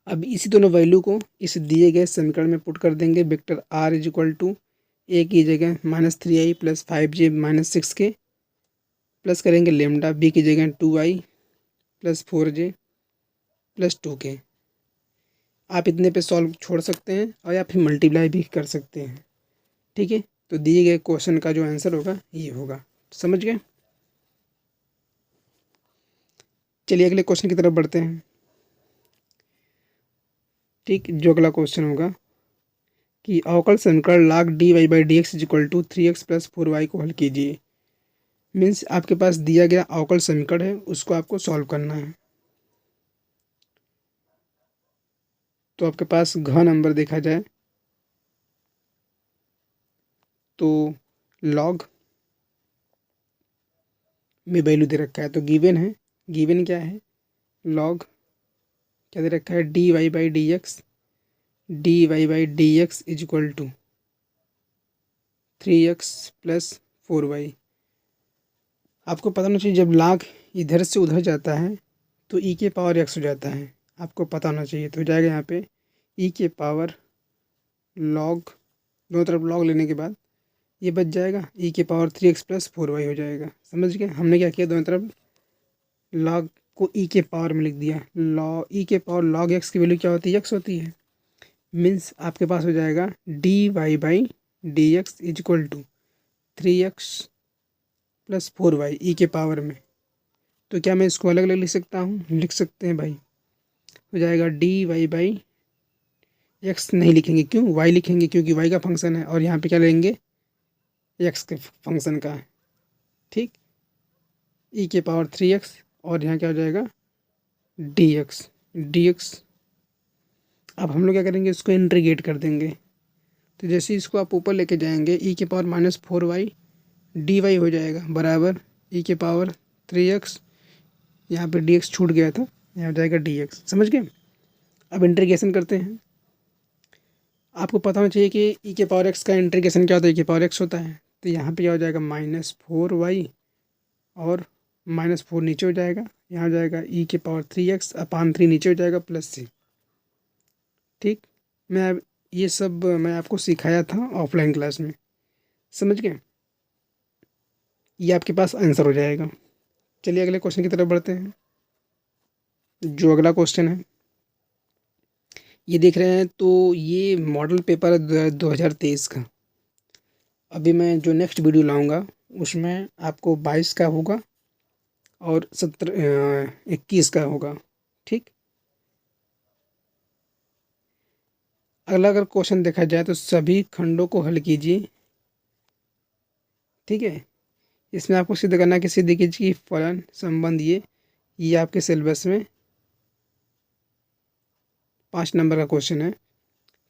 अब इसी दोनों वैल्यू को इस दिए गए समीकरण में पुट कर देंगे। Vector r is equal to a की जगह -3i + 5j - 6k, प्लस करेंगे लेमडा, b की जगह 2i + 4j + 2k। आप इतने पे सॉल्व छोड़ सकते हैं और या फिर मल्टीप्लाई भी कर सकते हैं, ठीक है। तो दिए गए क्वेश्चन का जो आंसर होगा ये होगा, समझ गए। चलिए अगले क्वेश्चन की तरफ बढ़ते हैं, ठीक। जो अगला क्वेश्चन होगा कि अवकल समीकरण log dy/dx is equal to 3x + 4y को हल कीजिए। मीन्स आपके पास दिया गया अवकल समीकरण है, उसको आपको सॉल्व करना है। तो आपके पास घ नंबर देखा जाए तो लॉग में वैल्यू दे रखा है, तो गिवन है, गिवन क्या है, लॉग क्या दे रखा है, dy/dx is equal to 3x + 4y। आपको पता होना चाहिए जब log इधर से उधर जाता है तो e के पावर x हो जाता है, आपको पता होना चाहिए। तो हो जाएगा यहाँ पे e के पावर log, दोनों तरफ log लेने के बाद ये बच जाएगा e के पावर 3x + 4y हो जाएगा। समझ गए, हमने क्या किया, दोनों तरफ log को e के पावर में लिख दिया। e के पावर log x की वैल्यू क्या होती है, x होती है। मीन्स आपके पास हो जाएगा dy/dx is equal to 3x + 4y e के पावर में। तो क्या मैं इसको अलग अलग लिख सकता हूँ, लिख सकते हैं भाई। हो जाएगा dy/x, नहीं लिखेंगे, क्यों, y लिखेंगे, क्योंकि y का फंक्शन है, और यहाँ पे क्या लेंगे, x के फंक्शन का, ठीक। e के पावर 3x, और यहाँ क्या हो जाएगा dx। अब हम लोग क्या करेंगे, इसको इंटीग्रेट कर देंगे। तो जैसे इसको आप ऊपर लेके जाएंगे e के पावर -4y dy हो जाएगा बराबर e के पावर 3x, यहाँ पे dx छूट गया था, यहाँ हो जाएगा dx। समझ गए। अब इंटीग्रेशन करते हैं। आपको पता होना चाहिए कि e के पावर x का इंटीग्रेशन क्या होता है, e के पावर x होता है। तो यहाँ पे क्या हो जाएगा -4y, और -4 नीचे हो जाएगा, यहाँ हो जाएगा e के पावर 3x अपान 3 नीचे हो जाएगा +c, ठीक। ये सब मैं आपको सिखाया था ऑफलाइन क्लास में, समझ गए। ये आपके पास आंसर हो जाएगा। चलिए अगले क्वेश्चन की तरफ बढ़ते हैं। जो अगला क्वेश्चन है ये देख रहे हैं तो ये मॉडल पेपर है 2023 का। अभी मैं जो नेक्स्ट वीडियो लाऊंगा उसमें आपको 22 का होगा और 21 का होगा। ठीक, अगला अगर क्वेश्चन देखा जाए तो सभी खंडों को हल कीजिए। ठीक है, इसमें आपको सिद्ध करना है कि सिद्ध कीजिए कि फलन संबंध ये आपके सिलेबस में 5 नंबर का क्वेश्चन है।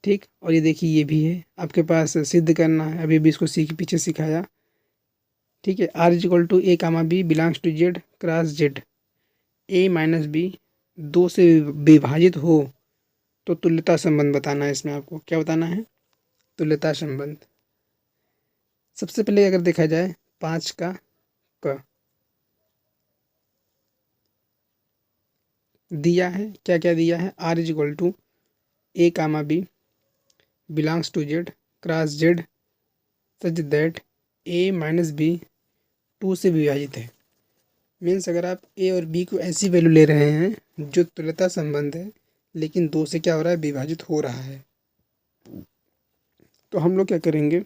ठीक, और ये देखिए ये भी है आपके पास, सिद्ध करना है। अभी भी इसको पीछे सिखाया। ठीक है, R is equal to A comma B belongs to Z cross Z, A minus B 2 से विभाजित हो तो तुल्यता संबंध बताना है। इसमें आपको क्या बताना है? तुल्यता संबंध। सबसे पहले अगर देखा जाए 5 का क दिया है, क्या क्या दिया है? R is equal to A comma B belongs to Z cross Z such that A minus B 2 से विभाजित है। मीन्स अगर आप ए और बी को ऐसी वैल्यू ले रहे हैं जो तुल्यता संबंध है, लेकिन 2 से क्या हो रहा है? विभाजित हो रहा है। तो हम लोग क्या करेंगे,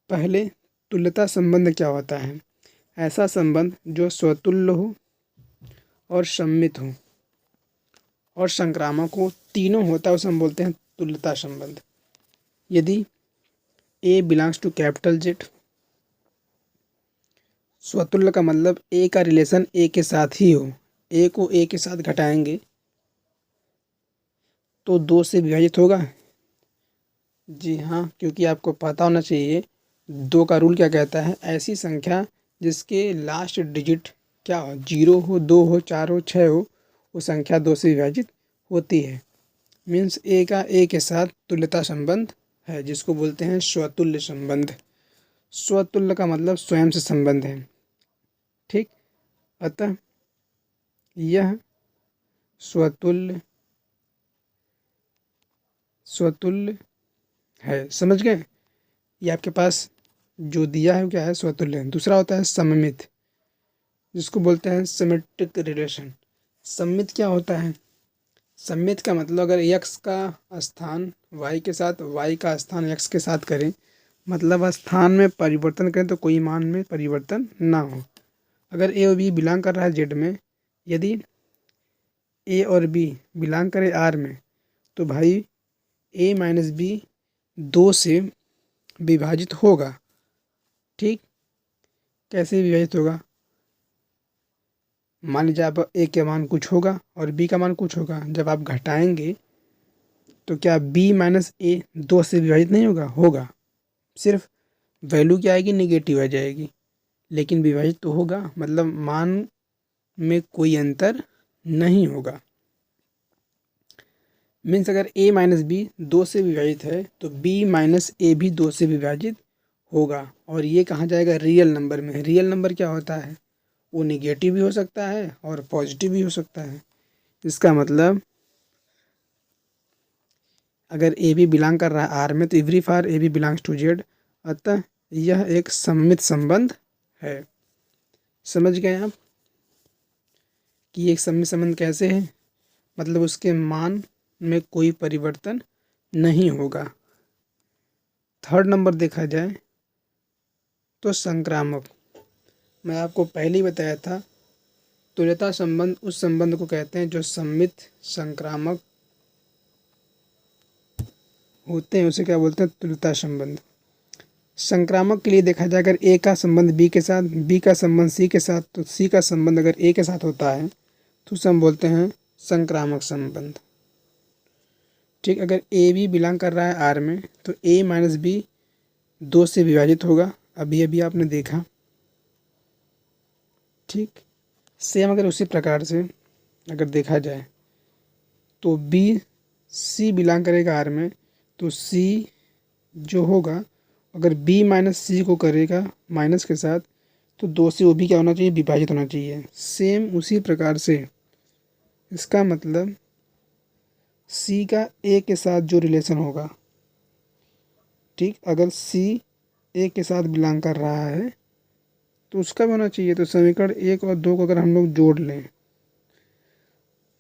पहले तुल्यता संबंध क्या होता है? ऐसा संबंध जो स्वतुल्य हो और सम्मित हो और संक्रामक हो, तीनों होता है, उसे हम बोलते हैं तुल्यता संबंध। यदि ए बिलोंग्स टू कैपिटल जेड, स्वतुल्य का मतलब ए का रिलेशन ए के साथ ही हो, ए को ए के साथ घटाएंगे तो 2 से विभाजित होगा। जी हाँ, क्योंकि आपको पता होना चाहिए 2 का रूल क्या कहता है? ऐसी संख्या जिसके लास्ट डिजिट क्या हो, 0 हो, 2 हो, 4 हो, 6 हो, वो संख्या 2 से विभाजित होती है। मीन्स ए का ए के साथ तुल्यता संबंध है, जिसको बोलते हैं स्वतुल्य संबंध। स्वतुल्य का मतलब स्वयं से संबंध है। ठीक, अतः यह स्वतुल्य है। समझ गए? ये आपके पास जो दिया है वो क्या है? स्वतुल्य। दूसरा होता है सममित, जिसको बोलते हैं सिमेट्रिक रिलेशन। सममित क्या होता है? सममित का मतलब अगर x का स्थान y के साथ, y का स्थान x के साथ करें, मतलब स्थान में परिवर्तन करें तो कोई मान में परिवर्तन ना हो। अगर ए और बी बिलोंग कर रहा है जेड में, यदि ए और बी बिलोंग करे आर में, तो भाई ए माइनस बी 2 से विभाजित होगा। ठीक, कैसे विभाजित होगा? मान लीजिए आप ए के मान कुछ होगा और बी का मान कुछ होगा, जब आप घटाएंगे तो क्या बी माइनस ए 2 से विभाजित नहीं होगा? होगा, सिर्फ वैल्यू क्या आएगी? निगेटिव आ जाएगी, लेकिन विभाजित तो होगा, मतलब मान में कोई अंतर नहीं होगा। मीन्स अगर a माइनस बी 2 से विभाजित है तो b माइनस ए भी 2 से विभाजित होगा। और ये कहाँ जाएगा? रियल नंबर में। रियल नंबर क्या होता है? वो निगेटिव भी हो सकता है और पॉजिटिव भी हो सकता है। इसका मतलब अगर ए बी बिलोंग कर रहा है आर में, तो every for A B belongs to Z, अतः यह एक सममित संबंध है। समझ गए आप कि एक सममित संबंध कैसे है? मतलब उसके मान में कोई परिवर्तन नहीं होगा। थर्ड नंबर देखा जाए तो संक्रामक। मैं आपको पहले ही बताया था, तुल्यता संबंध उस संबंध को कहते हैं जो सममित संक्रामक होते हैं, उसे क्या बोलते हैं? तुल्यता संबंध। संक्रामक के लिए देखा जाए, अगर ए का संबंध बी के साथ, बी का संबंध सी के साथ, तो सी का संबंध अगर ए के साथ होता है तो उसे हम बोलते हैं संक्रामक संबंध। ठीक, अगर ए बी बिलोंग कर रहा है आर में, तो ए माइनस बी 2 से विभाजित होगा, अभी अभी आपने देखा। ठीक, सेम अगर उसी प्रकार से अगर देखा जाए तो बी सी बिलोंग करेगा आर में, तो सी जो होगा, अगर बी माइनस सी को करेगा माइनस के साथ, तो 2 से वो भी क्या होना चाहिए? विभाजित होना चाहिए। सेम उसी प्रकार से इसका मतलब सी का ए के साथ जो रिलेशन होगा, ठीक, अगर सी ए के साथ बिलोंग कर रहा है तो उसका भी होना चाहिए। तो समीकरण 1 और 2 को अगर हम लोग जोड़ लें,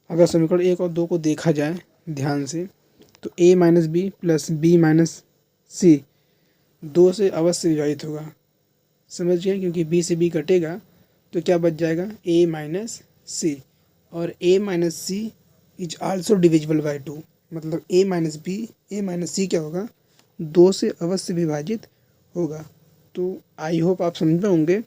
अगर समीकरण 1 और 2 को देखा जाए ध्यान से, तो a minus b plus b minus c 2 से अवश्य विभाजित होगा। समझ गए, क्योंकि b से b कटेगा तो क्या बच जाएगा, a माइनस सी, और a minus c is also divisible by 2, मतलब a minus b, a minus c क्या होगा, 2 से अवश्य विभाजित होगा। तो आई होप आप समझ रहे होंगे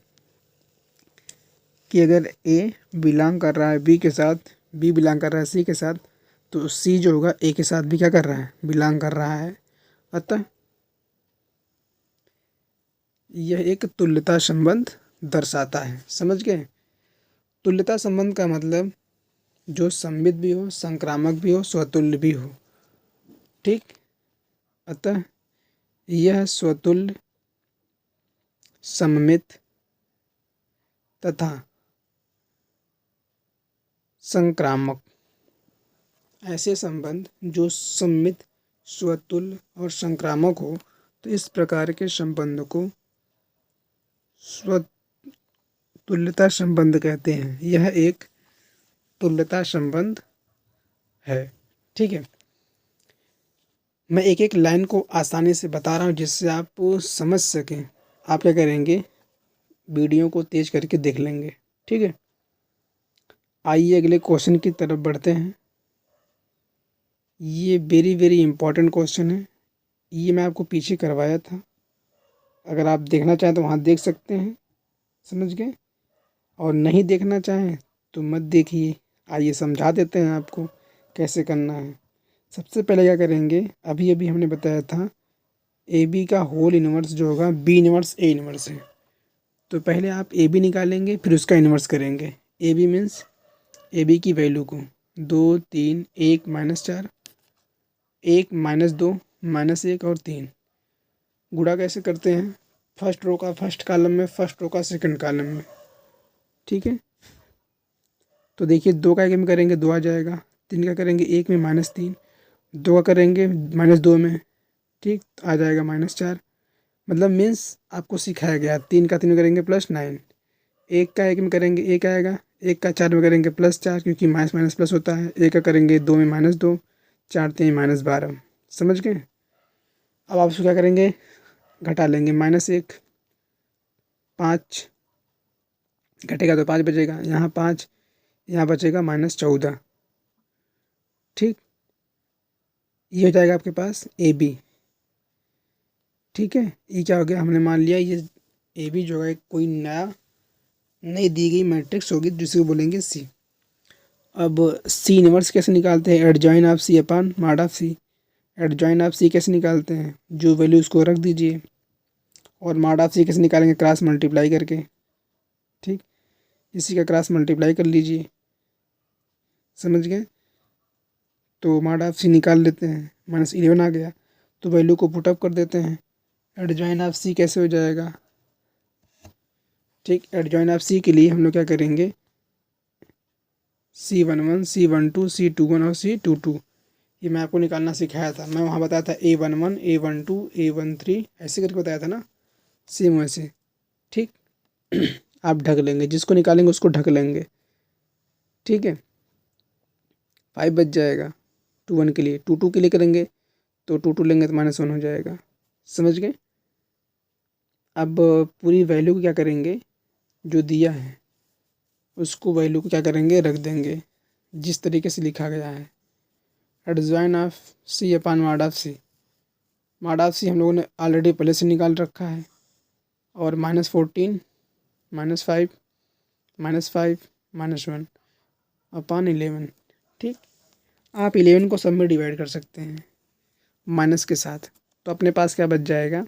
कि अगर a बिलोंग कर रहा है b के साथ, b बिलोंग कर रहा है c के साथ, तो c जो होगा a के साथ भी क्या कर रहा है, बिलोंग कर रहा है। अतः यह एक तुल्यता संबंध दर्शाता है। समझ गए, तुल्यता संबंध का मतलब जो सममित भी हो, संक्रामक भी हो, स्वतुल्य भी हो। ठीक, अतः यह स्वतुल्य, सममित तथा संक्रामक, ऐसे संबंध जो सममित, स्वतुल्य और संक्रामक हो, तो इस प्रकार के संबंध को स्वतुल्यता संबंध कहते हैं। यह एक तुल्यता संबंध है। ठीक है, मैं एक एक लाइन को आसानी से बता रहा हूँ जिससे आप समझ सकें। आप क्या करेंगे, वीडियो को तेज करके देख लेंगे। ठीक है, आइए अगले क्वेश्चन की तरफ बढ़ते हैं। ये वेरी वेरी इंपॉर्टेंट क्वेश्चन है। ये मैं आपको पीछे करवाया था, अगर आप देखना चाहें तो वहाँ देख सकते हैं। समझ गए, और नहीं देखना चाहें तो मत देखिए। आइए समझा देते हैं आपको कैसे करना है। सबसे पहले क्या करेंगे, अभी अभी हमने बताया था ए बी का होल इन्वर्स जो होगा बी इन्वर्स ए इन्वर्स है। तो पहले आप ए बी निकालेंगे, फिर उसका इन्वर्स करेंगे। A B means A B की वैल्यू को 2 3 1 माइनस 4, 1 माइनस 2 माइनस 1 और 3 गुणा कैसे करते हैं, फर्स्ट रो का फर्स्ट कॉलम में, फर्स्ट रो का सेकंड कॉलम में। ठीक है, तो देखिए 2 का 1 में करेंगे 2 आ जाएगा, 3 का करेंगे 1 में माइनस 3, 2 का करेंगे माइनस 2 में, ठीक, आ जाएगा माइनस 4। मतलब मीन्स आपको सिखाया गया 3 का 3 में करेंगे प्लस 9, 1 का 1 में करेंगे 1 आएगा, 1 का 4 में करेंगे प्लस 4, क्योंकि माइनस माइनस प्लस होता है। 1 का करेंगे 2 में माइनस 2, 4 3 माइनस 12। समझ गए, अब आप उसको क्या करेंगे, घटा लेंगे, -1 5 घटेगा तो 5 बचेगा, यहाँ 5, यहाँ बचेगा -14। ठीक, ये हो जाएगा आपके पास ए बी। ठीक है, ये क्या हो गया, हमने मान लिया ये ए बी जो है कोई नई दी गई मैट्रिक्स होगी जिसको बोलेंगे सी। अब सी इनवर्स कैसे निकालते हैं, adjoint of c upon mod of c. Adjoint of c कैसे निकालते हैं, जो वैल्यू उसको रख दीजिए, और मॉड ऑफ सी कैसे निकालेंगे, क्रॉस मल्टीप्लाई करके। ठीक, इसी का क्रॉस मल्टीप्लाई कर लीजिए। समझ गए, तो मॉड ऑफ सी निकाल लेते हैं, -11 आ गया, तो वैल्यू को पुटअप कर देते हैं। एडजॉइन ऑफ सी कैसे हो जाएगा, ठीक, एडजॉइन ऑफ सी के लिए हम लोग क्या करेंगे, C11 C12 C21 और C22, ये मैं आपको निकालना सिखाया था। मैं वहाँ बताया था A11 A12 A13 ऐसे करके बताया था ना, सेम वैसे। ठीक, आप ढक लेंगे, जिसको निकालेंगे उसको ढक लेंगे। ठीक है, 5 बच जाएगा 21 के लिए, 22 के लिए करेंगे तो 22 लेंगे तो -1 हो जाएगा। समझ गए, अब पूरी वैल्यू को क्या करेंगे, जो दिया है उसको वैल्यू को क्या करेंगे, रख देंगे जिस तरीके से लिखा गया है। Adjoint of c upon mod of c. Mod of c हम लोगों ने ऑलरेडी पहले से निकाल रखा है, और -14 -5 -5 -1 अपान 11। ठीक, आप 11 को सब में डिवाइड कर सकते हैं माइनस के साथ, तो अपने पास क्या बच जाएगा,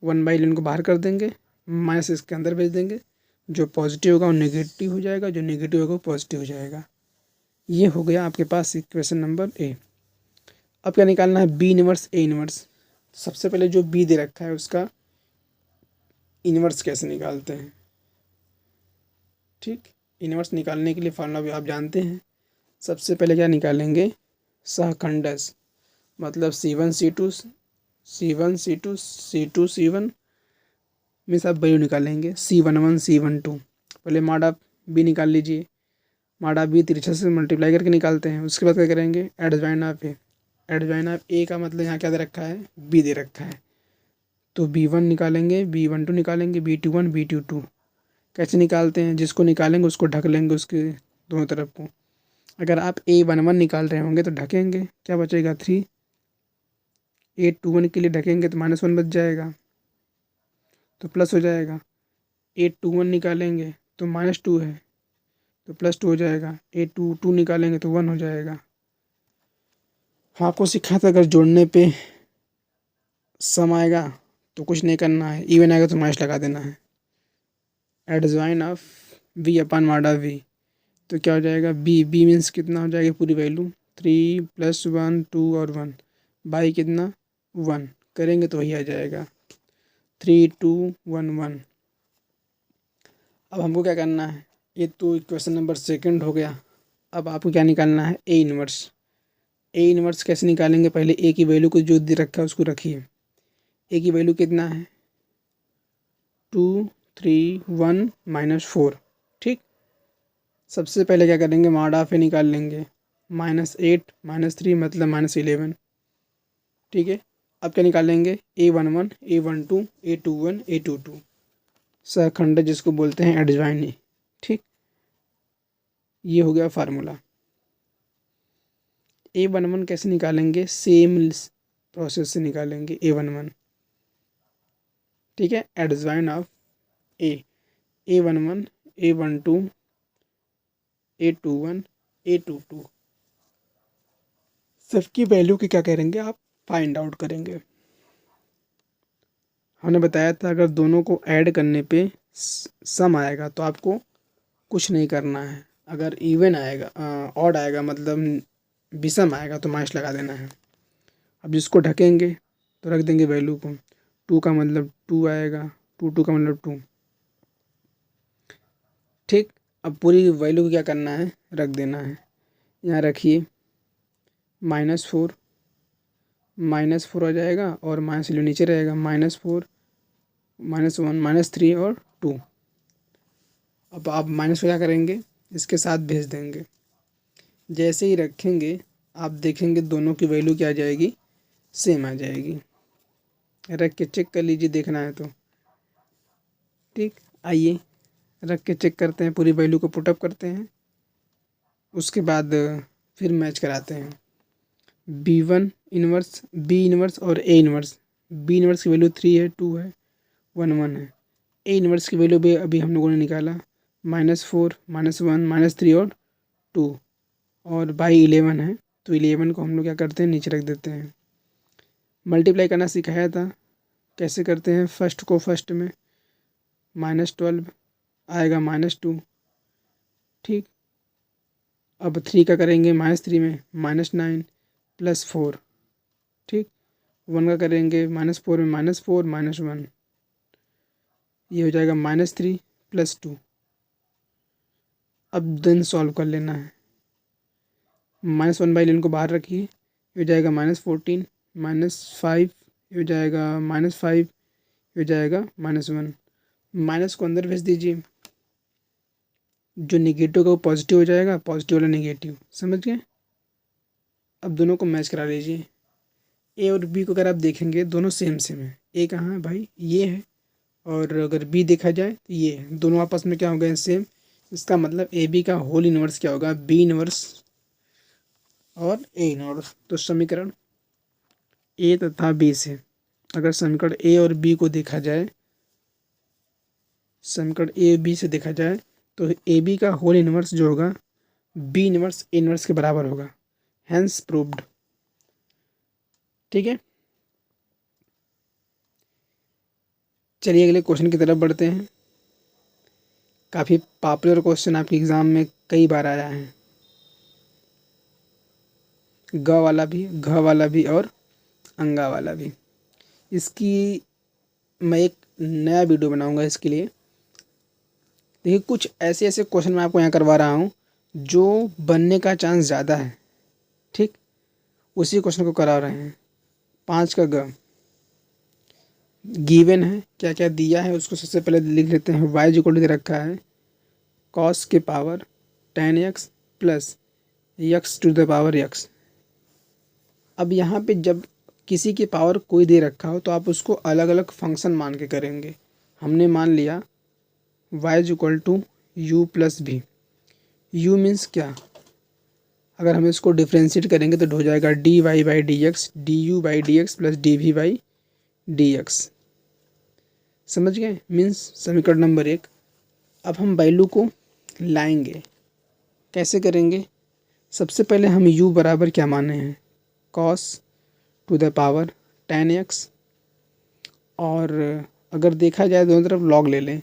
1/11 को बाहर कर देंगे, माइनस इसके अंदर भेज देंगे, जो पॉजिटिव होगा वो नेगेटिव हो जाएगा, जो नेगेटिव होगा वो पॉजिटिव हो जाएगा। ये हो गया आपके पास इक्वेशन नंबर ए। अब क्या निकालना है, बी इनवर्स ए इनवर्स। सबसे पहले जो बी दे रखा है उसका इनवर्स कैसे निकालते हैं। ठीक, इनवर्स निकालने के लिए फार्मूला भी आप जानते हैं। सबसे पहले क्या निकालेंगे, सहखंडस, मतलब C1 C2 C1 C2 C2 C1 में सब वैल्यू निकालेंगे, C11 C12। पहले मॉड ऑफ बी निकाल लीजिए, माडा बी तिरछा से मल्टीप्लाई करके निकालते हैं। उसके बाद क्या करेंगे, adjoint of a. Adjoint of a का मतलब यहाँ क्या दे रखा है, बी दे रखा है, तो B1 निकालेंगे, B12 निकालेंगे, B21 B22। कैसे निकालते हैं, जिसको निकालेंगे उसको ढक लेंगे उसके दोनों तरफ को। अगर आप A11 निकाल रहे होंगे तो ढकेंगे, क्या बचेगा 3। A21 के लिए ढकेंगे तो -1 बच जाएगा, तो प्लस हो जाएगा। A21 निकालेंगे तो -2 है, तो +2 हो जाएगा। A22 निकालेंगे तो 1 हो जाएगा। हाँ, आपको सिखा था अगर जोड़ने पे सम आएगा तो कुछ नहीं करना है, इवन आएगा तो माइनस लगा देना है। एडजॉइन ऑफ V अपन माडा V, तो क्या हो जाएगा, बी मीन्स कितना हो जाएगा पूरी वैल्यू 3 + 1 2 और 1 बाई कितना 1 करेंगे तो वही आ जाएगा 3 2 1 1। अब हमको क्या करना है, ये तो इक्वेशन नंबर सेकंड हो गया। अब आपको क्या निकालना है, ए इनवर्स। ए इनवर्स कैसे निकालेंगे, पहले ए की वैल्यू को जो दे रखा है उसको रखिए। ए की वैल्यू कितना है 2 3 1 -4। ठीक, सबसे पहले क्या करेंगे, मॉड ऑफ ए निकाल लेंगे, -8 -3 मतलब -11। ठीक है, अब क्या निकालेंगे, A11 A12 A21 A22 सहखंड जिसको बोलते हैं एडजॉइन ए। ठीक, ये हो गया फार्मूला। A11 कैसे निकालेंगे, सेम प्रोसेस से निकालेंगे A11। ठीक है, adjoint of A, A11 A12 A21 A22 सबकी वैल्यू की क्या करेंगे, आप फाइंड आउट करेंगे। हमने बताया था अगर दोनों को ऐड करने पे सम आएगा तो आपको कुछ नहीं करना है। अगर इवन आएगा, ऑड आएगा मतलब विषम आएगा तो माइनस लगा देना है। अब जिसको ढकेंगे तो रख देंगे वैल्यू को, 2 का मतलब 2 आएगा, 2 का मतलब 2। ठीक, अब पूरी वैल्यू को क्या करना है, रख देना है। यहाँ रखिए -4 -4 हो जाएगा और माइनस वैल्यू नीचे रहेगा, -4 -1 -3 और 2। अब आप माइनस को क्या करेंगे, इसके साथ भेज देंगे। जैसे ही रखेंगे आप देखेंगे दोनों की वैल्यू क्या आ जाएगी, सेम आ जाएगी। रख के चेक कर लीजिए, देखना है तो। ठीक, आइए रख के चेक करते हैं, पूरी वैल्यू को पुटअप करते हैं, उसके बाद फिर मैच कराते हैं। B1 इनवर्स, B इनवर्स और A इनवर्स। B इनवर्स की वैल्यू 3 है, 2 है, 1 1 है। A इनवर्स की वैल्यू भी अभी हम लोगों ने निकाला, -4 -1 -3 और 2 और बाई 11 है, तो 11 को हम लोग क्या करते हैं, नीचे रख देते हैं। मल्टीप्लाई करना सिखाया था, कैसे करते हैं, फर्स्ट को फर्स्ट में, -12 आएगा -2। ठीक, अब 3 का करेंगे -3 में -9 + 4। ठीक, 1 का करेंगे -4 में -4 -1, ये हो जाएगा -3 + 2। अब देन सॉल्व कर लेना है। -1/11 को बाहर रखिए, ये हो जाएगा -14 -5, ये हो जाएगा -5, ये हो जाएगा -1। माइनस को अंदर भेज दीजिए, जो निगेटिव का वो पॉजिटिव हो जाएगा, पॉजिटिव वाला निगेटिव, समझ गए। अब दोनों को मैच करा लीजिए। ए और बी को अगर आप देखेंगे दोनों सेम सेम है। ए कहाँ है भाई, ये है, और अगर बी देखा जाए तो ये है, दोनों आपस में क्या हो गए, सेम। इसका मतलब ए बी का होल इनवर्स क्या होगा, बी इनवर्स और ए इनवर्स। तो समीकरण ए तथा बी से, अगर समीकरण ए और बी को देखा जाए, समीकरण ए बी से देखा जाए तो ए बी का होल इनवर्स जो होगा बी इनवर्स ए इनवर्स के बराबर होगा, हैंस प्रूव्ड। ठीक है, चलिए अगले क्वेश्चन की तरफ बढ़ते हैं। काफ़ी पॉपुलर क्वेश्चन आपके एग्ज़ाम में कई बार आया है, ग वाला भी, घ वाला भी और अंगा वाला भी। इसकी मैं एक नया वीडियो बनाऊंगा इसके लिए। देखिए कुछ ऐसे ऐसे क्वेश्चन मैं आपको यहाँ करवा रहा हूँ जो बनने का चांस ज़्यादा है। ठीक, उसी क्वेश्चन को करा रहे हैं। 5 का ग गिवन है, क्या क्या दिया है उसको सबसे पहले लिख लेते हैं। y = दे रखा है cos के power 10x plus x to the power x। अब यहाँ पे जब किसी की पावर कोई दे रखा हो तो आप उसको अलग अलग फंक्शन मान के करेंगे। हमने मान लिया y is equal to u plus v. u means क्या, अगर हम इसको डिफ्रेंशिएट करेंगे तो हो जाएगा d y by d x, d u by d x plus d v by d x. समझ गए, मीन्स समीकरण नंबर 1। अब हम वैल्यू को लाएंगे, कैसे करेंगे? सबसे पहले हम u बराबर क्या माने हैं, cos to the power 10x। और अगर देखा जाए दोनों तरफ log ले लें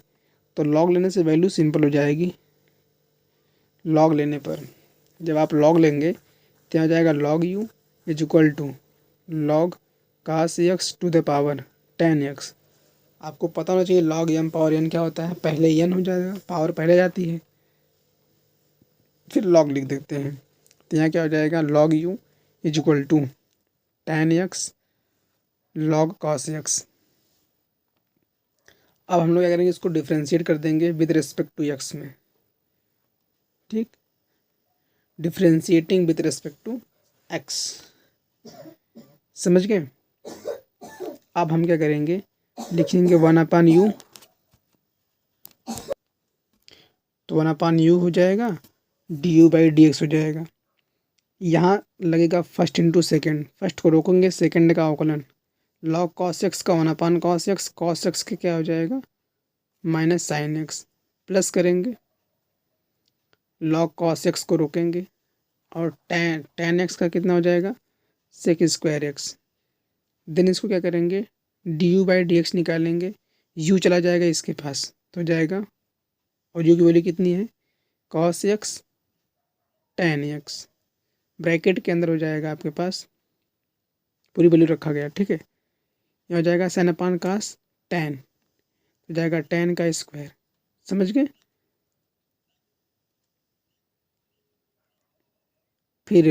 तो log लेने से वैल्यू सिंपल हो जाएगी। log लेने पर जब आप log लेंगे तो यहाँ जाएगा log u is equal to log cos x to the power 10x। आपको पता होना चाहिए log m पावर n क्या होता है, पहले n हो जाएगा, पावर पहले जाती है, फिर log लिख देते हैं। तो यहाँ क्या हो जाएगा, log u is equal to 10x log cos x। अब हम लोग क्या करेंगे, इसको डिफ्रेंशिएट कर देंगे विद रिस्पेक्ट टू x में। ठीक, differentiating with respect to x, समझ गए। अब हम क्या करेंगे, लिखेंगे 1/u, तो 1/u हो जाएगा, du बाई डी एक्स हो जाएगा। यहाँ लगेगा फर्स्ट इंटू सेकेंड, फर्स्ट को रोकेंगे, सेकेंड का अवकलन log cos x का 1/cos x, cos x के क्या हो जाएगा माइनस साइन x, प्लस करेंगे log cos x को रोकेंगे और tan x का कितना हो जाएगा सेक स्क्वायर x। देन इसको क्या करेंगे, du बाई डी एक्स निकालेंगे, u चला जाएगा इसके पास तो हो जाएगा, और u की वैल्यू कितनी है cos x tan x, bracket के अंदर हो जाएगा आपके पास पूरी वैल्यू रखा गया। ठीक है, यह हो जाएगा साइन अपान कास tan, हो जाएगा tan का स्क्वायर। समझ गए, फिर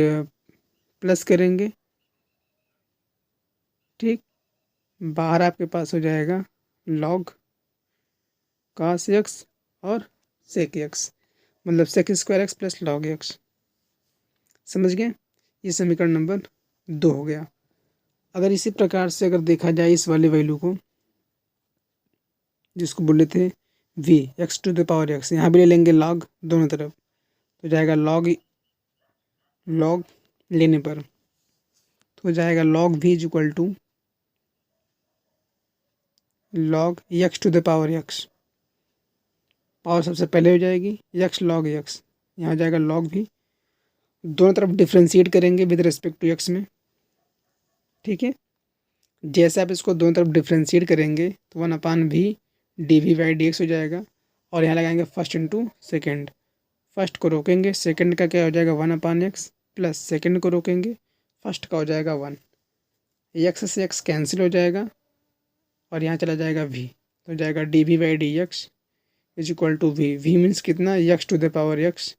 प्लस करेंगे। ठीक, बाहर आपके पास हो जाएगा log cos x और sec x, मतलब sec square x plus log x। समझ गए, ये समीकरण नंबर 2 हो गया। अगर इसी प्रकार से अगर देखा जाए इस वाले वैल्यू को, जिसको बोले थे v x to the power x, यहाँ भी ले लेंगे log दोनों तरफ, तो जाएगा log लेने पर तो हो जाएगा log v is equal to log x to the power x। पावर सबसे पहले हो जाएगी x log x, यहाँ जाएगा log v, दोनों तरफ डिफ्रेंशिएट करेंगे विद रिस्पेक्ट टू x में। ठीक है, जैसे आप इसको दोनों तरफ डिफ्रेंशिएट करेंगे तो 1/v dv by d x हो जाएगा, और यहाँ लगाएंगे फर्स्ट इंटू सेकेंड, फर्स्ट को रोकेंगे, सेकेंड का क्या हो जाएगा 1/x प्लस सेकेंड को रोकेंगे, फर्स्ट का हो जाएगा 1, x से x कैंसिल हो जाएगा और यहाँ चला जाएगा v, तो हो जाएगा dv by d x is equal to v। v means कितना, x to the power x,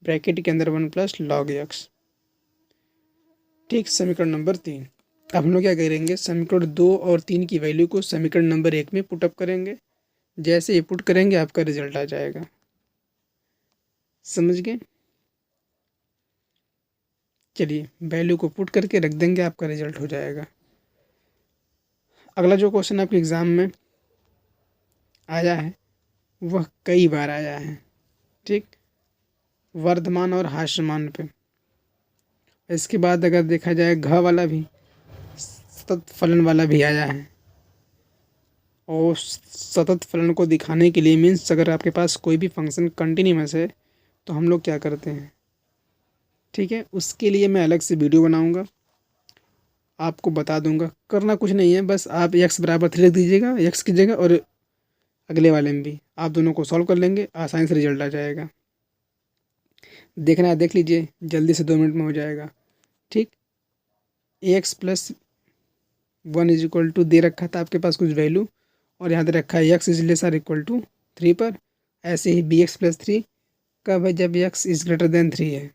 bracket के अंदर 1 प्लस log x। ठीक, समीकरण नंबर 3। अब हम लोग क्या करेंगे, समीकरण 2 और 3 की वैल्यू को समीकरण नंबर 1 में पुटअप करेंगे। जैसे ये पुट करेंगे आपका रिजल्ट आ जाएगा। समझ गए, चलिए वैल्यू को पुट करके रख देंगे, आपका रिजल्ट हो जाएगा। अगला जो क्वेश्चन आपके एग्ज़ाम में आया है वह कई बार आया है। ठीक, वर्धमान और ह्रासमान पे। इसके बाद अगर देखा जाए घ वाला भी, सतत फलन वाला भी आया है, और सतत फलन को दिखाने के लिए मीन्स अगर आपके पास कोई भी फंक्शन कंटिन्यूअस है तो हम लोग क्या करते हैं। ठीक है, उसके लिए मैं अलग से वीडियो बनाऊंगा, आपको बता दूंगा। करना कुछ नहीं है, बस आप x बराबर 3 लिख दीजिएगा x की जगह, और अगले वाले में भी आप दोनों को सॉल्व कर लेंगे, आसानी से रिजल्ट आ जाएगा। देखना है देख लीजिए, जल्दी से 2 मिनट में हो जाएगा। ठीक, ax plus 1 is equal to दे रखा था आपके पास कुछ वैल्यू, और यहाँ दे रखा है x is lesser equal to 3 पर। ऐसे ही bx प्लस 3 कब है, जब x इज ग्रेटर देन 3 है,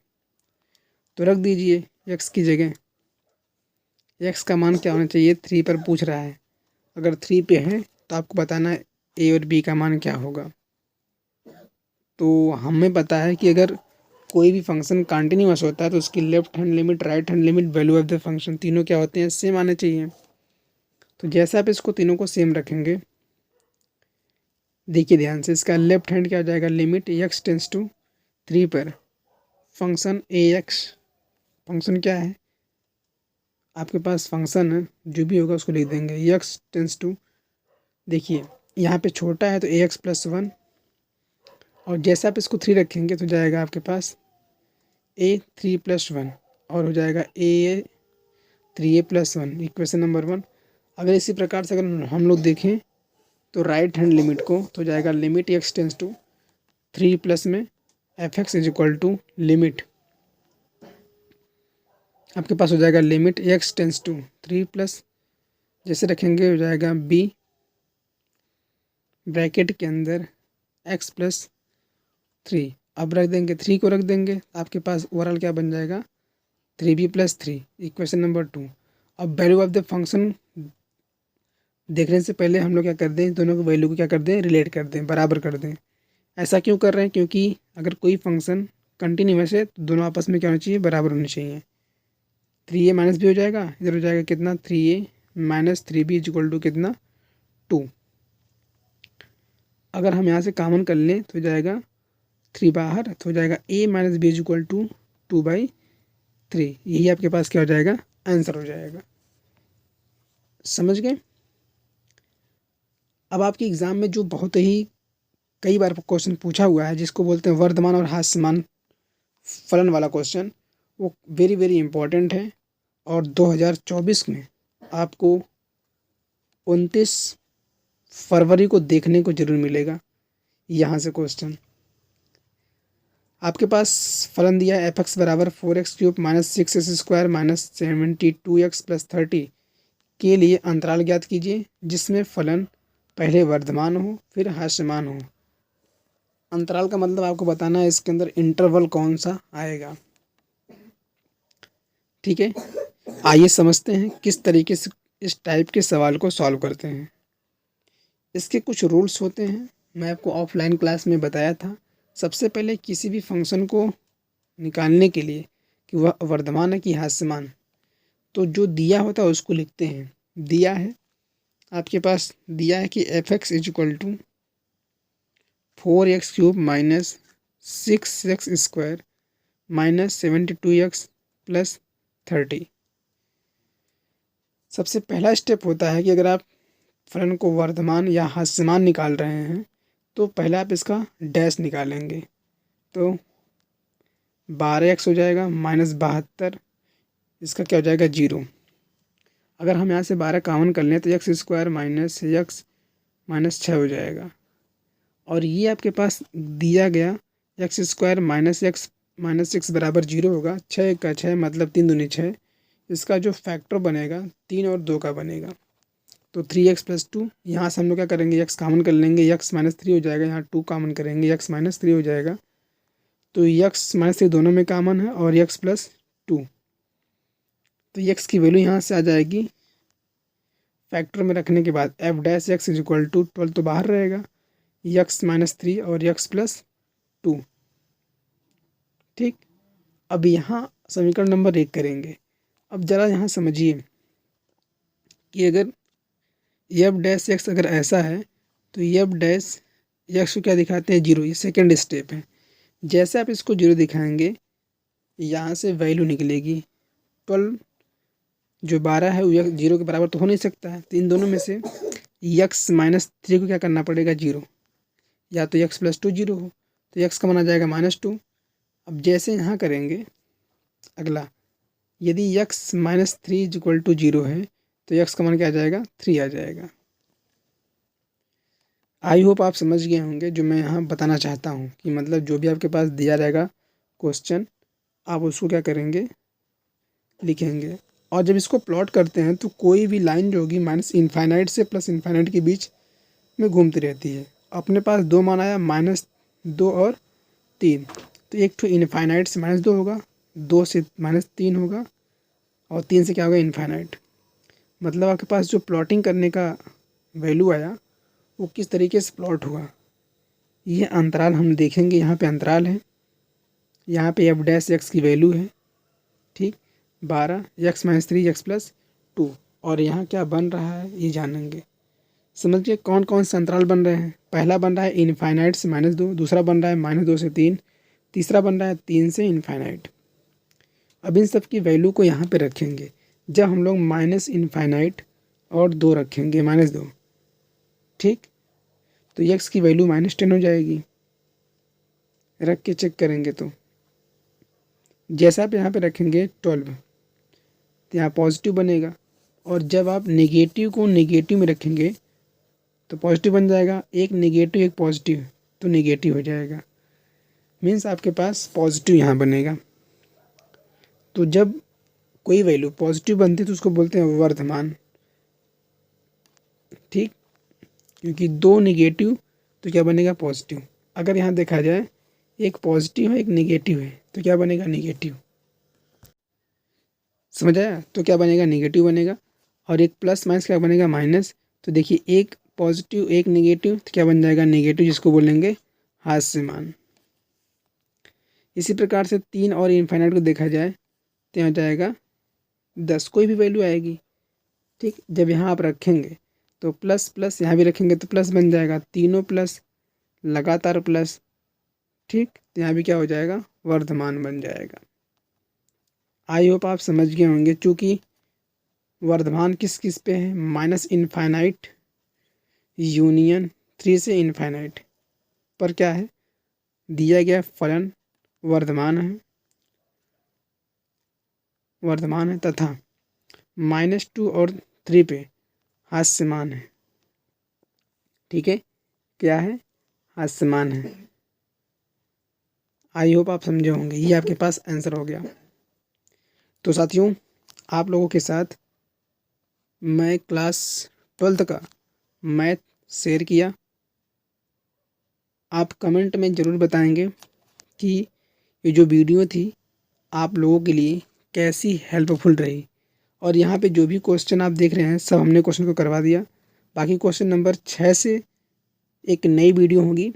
तो रख दीजिए x की जगह। x का मान क्या होना चाहिए, 3 पर पूछ रहा है, अगर 3 पे है तो आपको बताना है a और b का मान क्या होगा। तो हमें पता है कि अगर कोई भी फंक्शन कंटिन्यूअस होता है तो उसकी left hand limit, right hand limit, value of the function तीनों क्या होते हैं, सेम आने चाहिए। तो जैसे आप इसको तीनों को सेम रखेंगे, देखिए ध्यान से, इसका लेफ्ट हैंड क्या हो जाएगा, लिमिट x टेंस टू 3 पर फंक्शन ax, फंक्शन क्या है आपके पास, फंक्शन है जो भी होगा उसको लिख देंगे x टेंस टू, देखिए यहाँ पे छोटा है तो ax+1, और जैसे आप इसको 3 रखेंगे तो जाएगा आपके पास a3+1 और हो जाएगा a 3a+1, इक्वेशन नंबर 1। अगर इसी प्रकार से अगर हम लोग देखें तो राइट हैंड लिमिट को तो जाएगा limit x tends to 3 plus में f(x) is equal to limit, आपके पास हो जाएगा limit x tends to 3 plus, जैसे रखेंगे हो जाएगा b ब्रैकेट के अंदर x+3, अब रख देंगे 3 को रख देंगे, आपके पास ओवरऑल क्या बन जाएगा 3b+3, इक्वेशन नंबर 2। अब वैल्यू ऑफ द फंक्शन देखने से पहले हम लोग क्या कर दें, दोनों की वैल्यू को क्या कर दें, रिलेट कर दें, बराबर कर दें। ऐसा क्यों कर रहे हैं, क्योंकि अगर कोई फंक्शन कंटिन्यूअस है तो दोनों आपस में क्या होना चाहिए, बराबर होनी चाहिए। 3a माइनस बी हो जाएगा, इधर हो जाएगा कितना 3a minus 3b is equal to कितना 2। अगर हम यहाँ से कॉमन कर लें तो हो जाएगा 3 बाहर, तो हो जाएगा a minus b is equal to 2/3, यही आपके पास क्या हो जाएगा, आंसर हो जाएगा। समझ गए। अब आपके एग्ज़ाम में जो बहुत ही कई बार क्वेश्चन पूछा हुआ है जिसको बोलते हैं वर्धमान और ह्रासमान फलन वाला क्वेश्चन, वो वेरी वेरी इंपॉर्टेंट है और 2024 में आपको 29 फरवरी को देखने को जरूर मिलेगा। यहाँ से क्वेश्चन आपके पास फलन दिया है f(x) बराबर 4x³ minus 6x² minus 72x plus 30 के लिए अंतराल ज्ञात कीजिए जिसमें फलन पहले वर्धमान हो फिर ह्रासमान हो। अंतराल का मतलब आपको बताना है इसके अंदर इंटरवल कौन सा आएगा। ठीक है, आइए समझते हैं किस तरीके से इस टाइप के सवाल को सॉल्व करते हैं। इसके कुछ रूल्स होते हैं, मैं आपको ऑफलाइन क्लास में बताया था। सबसे पहले किसी भी फंक्शन को निकालने के लिए कि वह वर्धमान है कि ह्रासमान, तो जो दिया होता है उसको लिखते हैं। दिया है आपके पास, दिया है कि f(x) is equal to 4x³ minus 6x² minus 72x plus 30। सबसे पहला स्टेप होता है कि अगर आप फलन को वर्धमान या ह्रासमान निकाल रहे हैं तो पहले आप इसका डैश निकालेंगे, तो 12x हो जाएगा माइनस 72, इसका क्या हो जाएगा 0। अगर हम यहाँ से 12 कॉमन कर लें तो x² माइनस x माइनस 6 हो जाएगा, और ये आपके पास दिया गया x² माइनस x माइनस 6 बराबर 0 होगा। 6 का 6 मतलब 3 दूनी 6, इसका जो फैक्टर बनेगा 3 और 2 का बनेगा, तो 3x प्लस 2। यहाँ से हम लोग क्या करेंगे, x कॉमन कर लेंगे, x माइनस 3 हो जाएगा, यहाँ 2 कॉमन करेंगे, x माइनस 3 हो जाएगा, तो x माइनस 3 दोनों में कॉमन है और x प्लस 2, तो x की वैल्यू यहाँ से आ जाएगी फैक्टर में रखने के बाद f(x) इज इक्वल टू 12 तो बाहर रहेगा, x माइनस 3 और x प्लस 2। ठीक, अब यहाँ समीकरण नंबर 1 करेंगे। अब ज़रा यहाँ समझिए कि अगर f(x) अगर ऐसा है तो f(x) को क्या दिखाते हैं 0, ये सेकेंड स्टेप है। जैसे आप इसको 0 दिखाएंगे यहाँ से वैल्यू निकलेगी 12, जो 12 है वो 0 के बराबर तो हो नहीं सकता है, तो इन दोनों में से x माइनस 3 को क्या करना पड़ेगा 0, या तो x प्लस 2 0 हो, तो x का मान आ जाएगा -2। अब जैसे यहाँ करेंगे अगला, यदि x minus 3 is equal to 0 है तो x का मान क्या आ जाएगा 3 आ जाएगा। आई होप आप समझ गए होंगे जो मैं यहाँ बताना चाहता हूँ, कि मतलब जो भी आपके पास दिया रहेगा क्वेश्चन आप उसको क्या करेंगे, लिखेंगे। और जब इसको प्लॉट करते हैं तो कोई भी लाइन जो होगी माइनस इनफाइनाइट से प्लस इनफाइनाइट के बीच में घूमती रहती है। अपने पास 2 मान आया, -2 और 3, तो एक तो इनफाइनाइट से -2 होगा, 2 से -3 होगा, और 3 से क्या होगा इनफाइनाइट। मतलब आपके पास जो प्लॉटिंग करने का वैल्यू आया वो किस तरीके से प्लॉट हुआ, ये अंतराल हम देखेंगे। यहाँ पे अंतराल है, यहाँ पे एफ डैश एक्स की वैल्यू है, ठीक, 12 एक्स माइनस 3 एक्स प्लस 2, और यहाँ क्या बन रहा है ये जानेंगे। समझिए कौन कौन से अंतराल बन रहे हैं। पहला बन रहा है इनफाइनाइट से -2, दूसरा बन रहा है -2 से 3, तीसरा बन रहा है 3 से इनफाइनाइट। अब इन सब की वैल्यू को यहाँ पे रखेंगे। जब हम लोग माइनस इनफाइनाइट और 2 रखेंगे, -2, ठीक, तो एक्स की वैल्यू -10 हो जाएगी। रख के चेक करेंगे तो जैसा आप यहाँ पे रखेंगे 12, तो यहाँ पॉजिटिव बनेगा, और जब आप नेगेटिव को नेगेटिव में रखेंगे तो पॉजिटिव बन जाएगा। एक नेगेटिव एक पॉजिटिव तो नेगेटिव हो जाएगा, मीन्स आपके पास पॉजिटिव यहाँ बनेगा। तो जब कोई वैल्यू पॉजिटिव बनती है तो उसको बोलते हैं वर्धमान, ठीक, क्योंकि 2 नेगेटिव तो क्या बनेगा पॉजिटिव। अगर यहाँ देखा जाए एक पॉजिटिव है एक नेगेटिव है तो क्या बनेगा नेगेटिव, समझ आया, तो क्या बनेगा नेगेटिव बनेगा। और एक प्लस माइनस क्या बनेगा माइनस, तो देखिए एक पॉजिटिव एक नेगेटिव तो क्या बन जाएगा नेगेटिव, जिसको बोलेंगे हास्यमान। इसी प्रकार से 3 और इनफाइनाइट को देखा जाए तो यहाँ जाएगा 10, कोई भी वैल्यू आएगी, ठीक। जब यहाँ आप रखेंगे तो प्लस प्लस यहाँ भी रखेंगे तो प्लस बन जाएगा, तीनों प्लस लगातार प्लस, ठीक, तो यहाँ भी क्या हो जाएगा वर्धमान बन जाएगा। आई होप आप समझ गए होंगे। चूँकि वर्धमान किस किस पे है, माइनस इनफाइनाइट यूनियन 3 से इनफाइनाइट पर क्या है दिया गया फलन वर्धमान है तथा -2 और 3 पे हास्यमान है, ठीक है, क्या है हास्यमान है। आई होप आप समझे होंगे। ये आपके पास आंसर हो गया। तो साथियों आप लोगों के साथ मैं क्लास 12th का मैथ शेयर किया। आप कमेंट में ज़रूर बताएंगे कि ये जो वीडियो थी आप लोगों के लिए कैसी हेल्पफुल रही। और यहाँ पे जो भी क्वेश्चन आप देख रहे हैं सब हमने क्वेश्चन को करवा दिया। बाकी क्वेश्चन नंबर 6 से एक नई वीडियो होगी,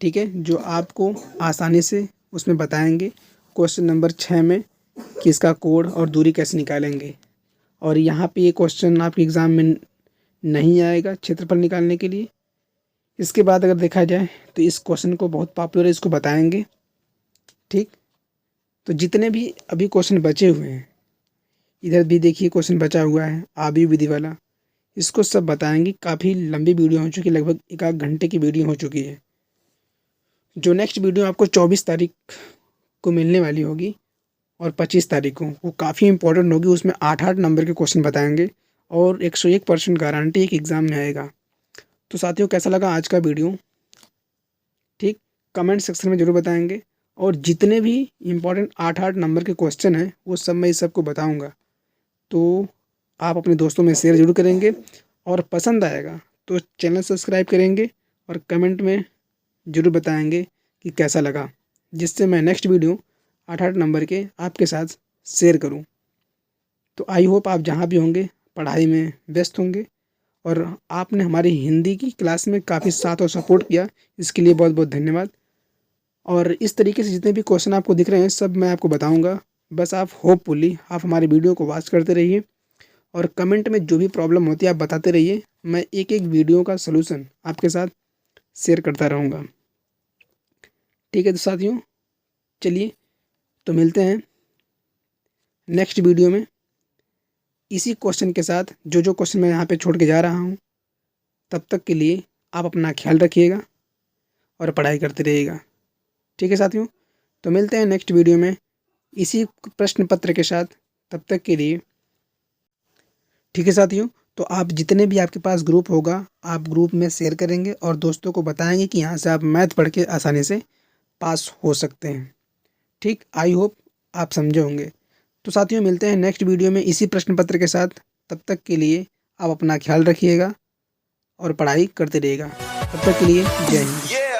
ठीक है, जो आपको आसानी से उसमें बताएंगे क्वेश्चन नंबर 6 में कि इसका कोड और दूरी कैसे निकालेंगे। और यहाँ पे ये क्वेश्चन आपके एग्ज़ाम में नहीं आएगा क्षेत्रफल निकालने के लिए। इसके बाद अगर देखा जाए तो इस क्वेश्चन को बहुत पॉपुलर है, इसको बताएंगे, ठीक। तो जितने भी अभी क्वेश्चन बचे हुए हैं, इधर भी देखिए क्वेश्चन बचा हुआ है आबी विधि वाला, इसको सब बताएंगे। काफ़ी लंबी वीडियो हो चुकी है, लगभग 1 घंटे की वीडियो हो चुकी है। जो नेक्स्ट वीडियो आपको 24 तारीख को मिलने वाली होगी और 25 तारीख को, वो काफ़ी इंपॉर्टेंट होगी। उसमें 8-8 नंबर के क्वेश्चन बताएंगे और 101% गारंटी एक एग्ज़ाम में आएगा। तो साथियों कैसा लगा आज का वीडियो, ठीक, कमेंट सेक्शन में ज़रूर बताएंगे। और जितने भी इम्पोर्टेंट 8-8 नंबर के क्वेश्चन हैं वो सब मैं इस सबको बताऊंगा। तो आप अपने दोस्तों में शेयर ज़रूर करेंगे और पसंद आएगा तो चैनल सब्सक्राइब करेंगे और कमेंट में ज़रूर बताएंगे कि कैसा लगा, जिससे मैं नेक्स्ट वीडियो 8-8 नंबर के आपके साथ शेयर करूं। तो आई होप आप जहां भी होंगे पढ़ाई में व्यस्त होंगे और आपने हमारी हिंदी की क्लास में काफ़ी साथ और सपोर्ट किया, इसके लिए बहुत बहुत धन्यवाद। और इस तरीके से जितने भी क्वेश्चन आपको दिख रहे हैं सब मैं आपको बताऊंगा। बस आप होपफुली आप हमारी वीडियो को वॉच करते रहिए और कमेंट में जो भी प्रॉब्लम होती है आप बताते रहिए। मैं एक एक वीडियो का सलूशन आपके साथ शेयर करता रहूँगा, ठीक है। तो साथियों चलिए तो मिलते हैं नेक्स्ट वीडियो में इसी क्वेश्चन के साथ, जो क्वेश्चन मैं यहाँ पे छोड़ के जा रहा हूँ। तब तक के लिए आप अपना ख्याल रखिएगा और पढ़ाई करते रहिएगा, ठीक है साथियों। तो मिलते हैं नेक्स्ट वीडियो में इसी प्रश्न पत्र के साथ, तब तक के लिए, ठीक है साथियों। तो आप जितने भी आपके पास ग्रुप होगा आप ग्रुप में शेयर करेंगे और दोस्तों को बताएंगे कि यहाँ से आप मैथ पढ़ के आसानी से पास हो सकते हैं, ठीक। आई होप आप समझे होंगे। तो साथियों मिलते हैं नेक्स्ट वीडियो में इसी प्रश्न पत्र के साथ। तब तक के लिए आप अपना ख्याल रखिएगा और पढ़ाई करते रहिएगा। तब तक के लिए जय हिंद।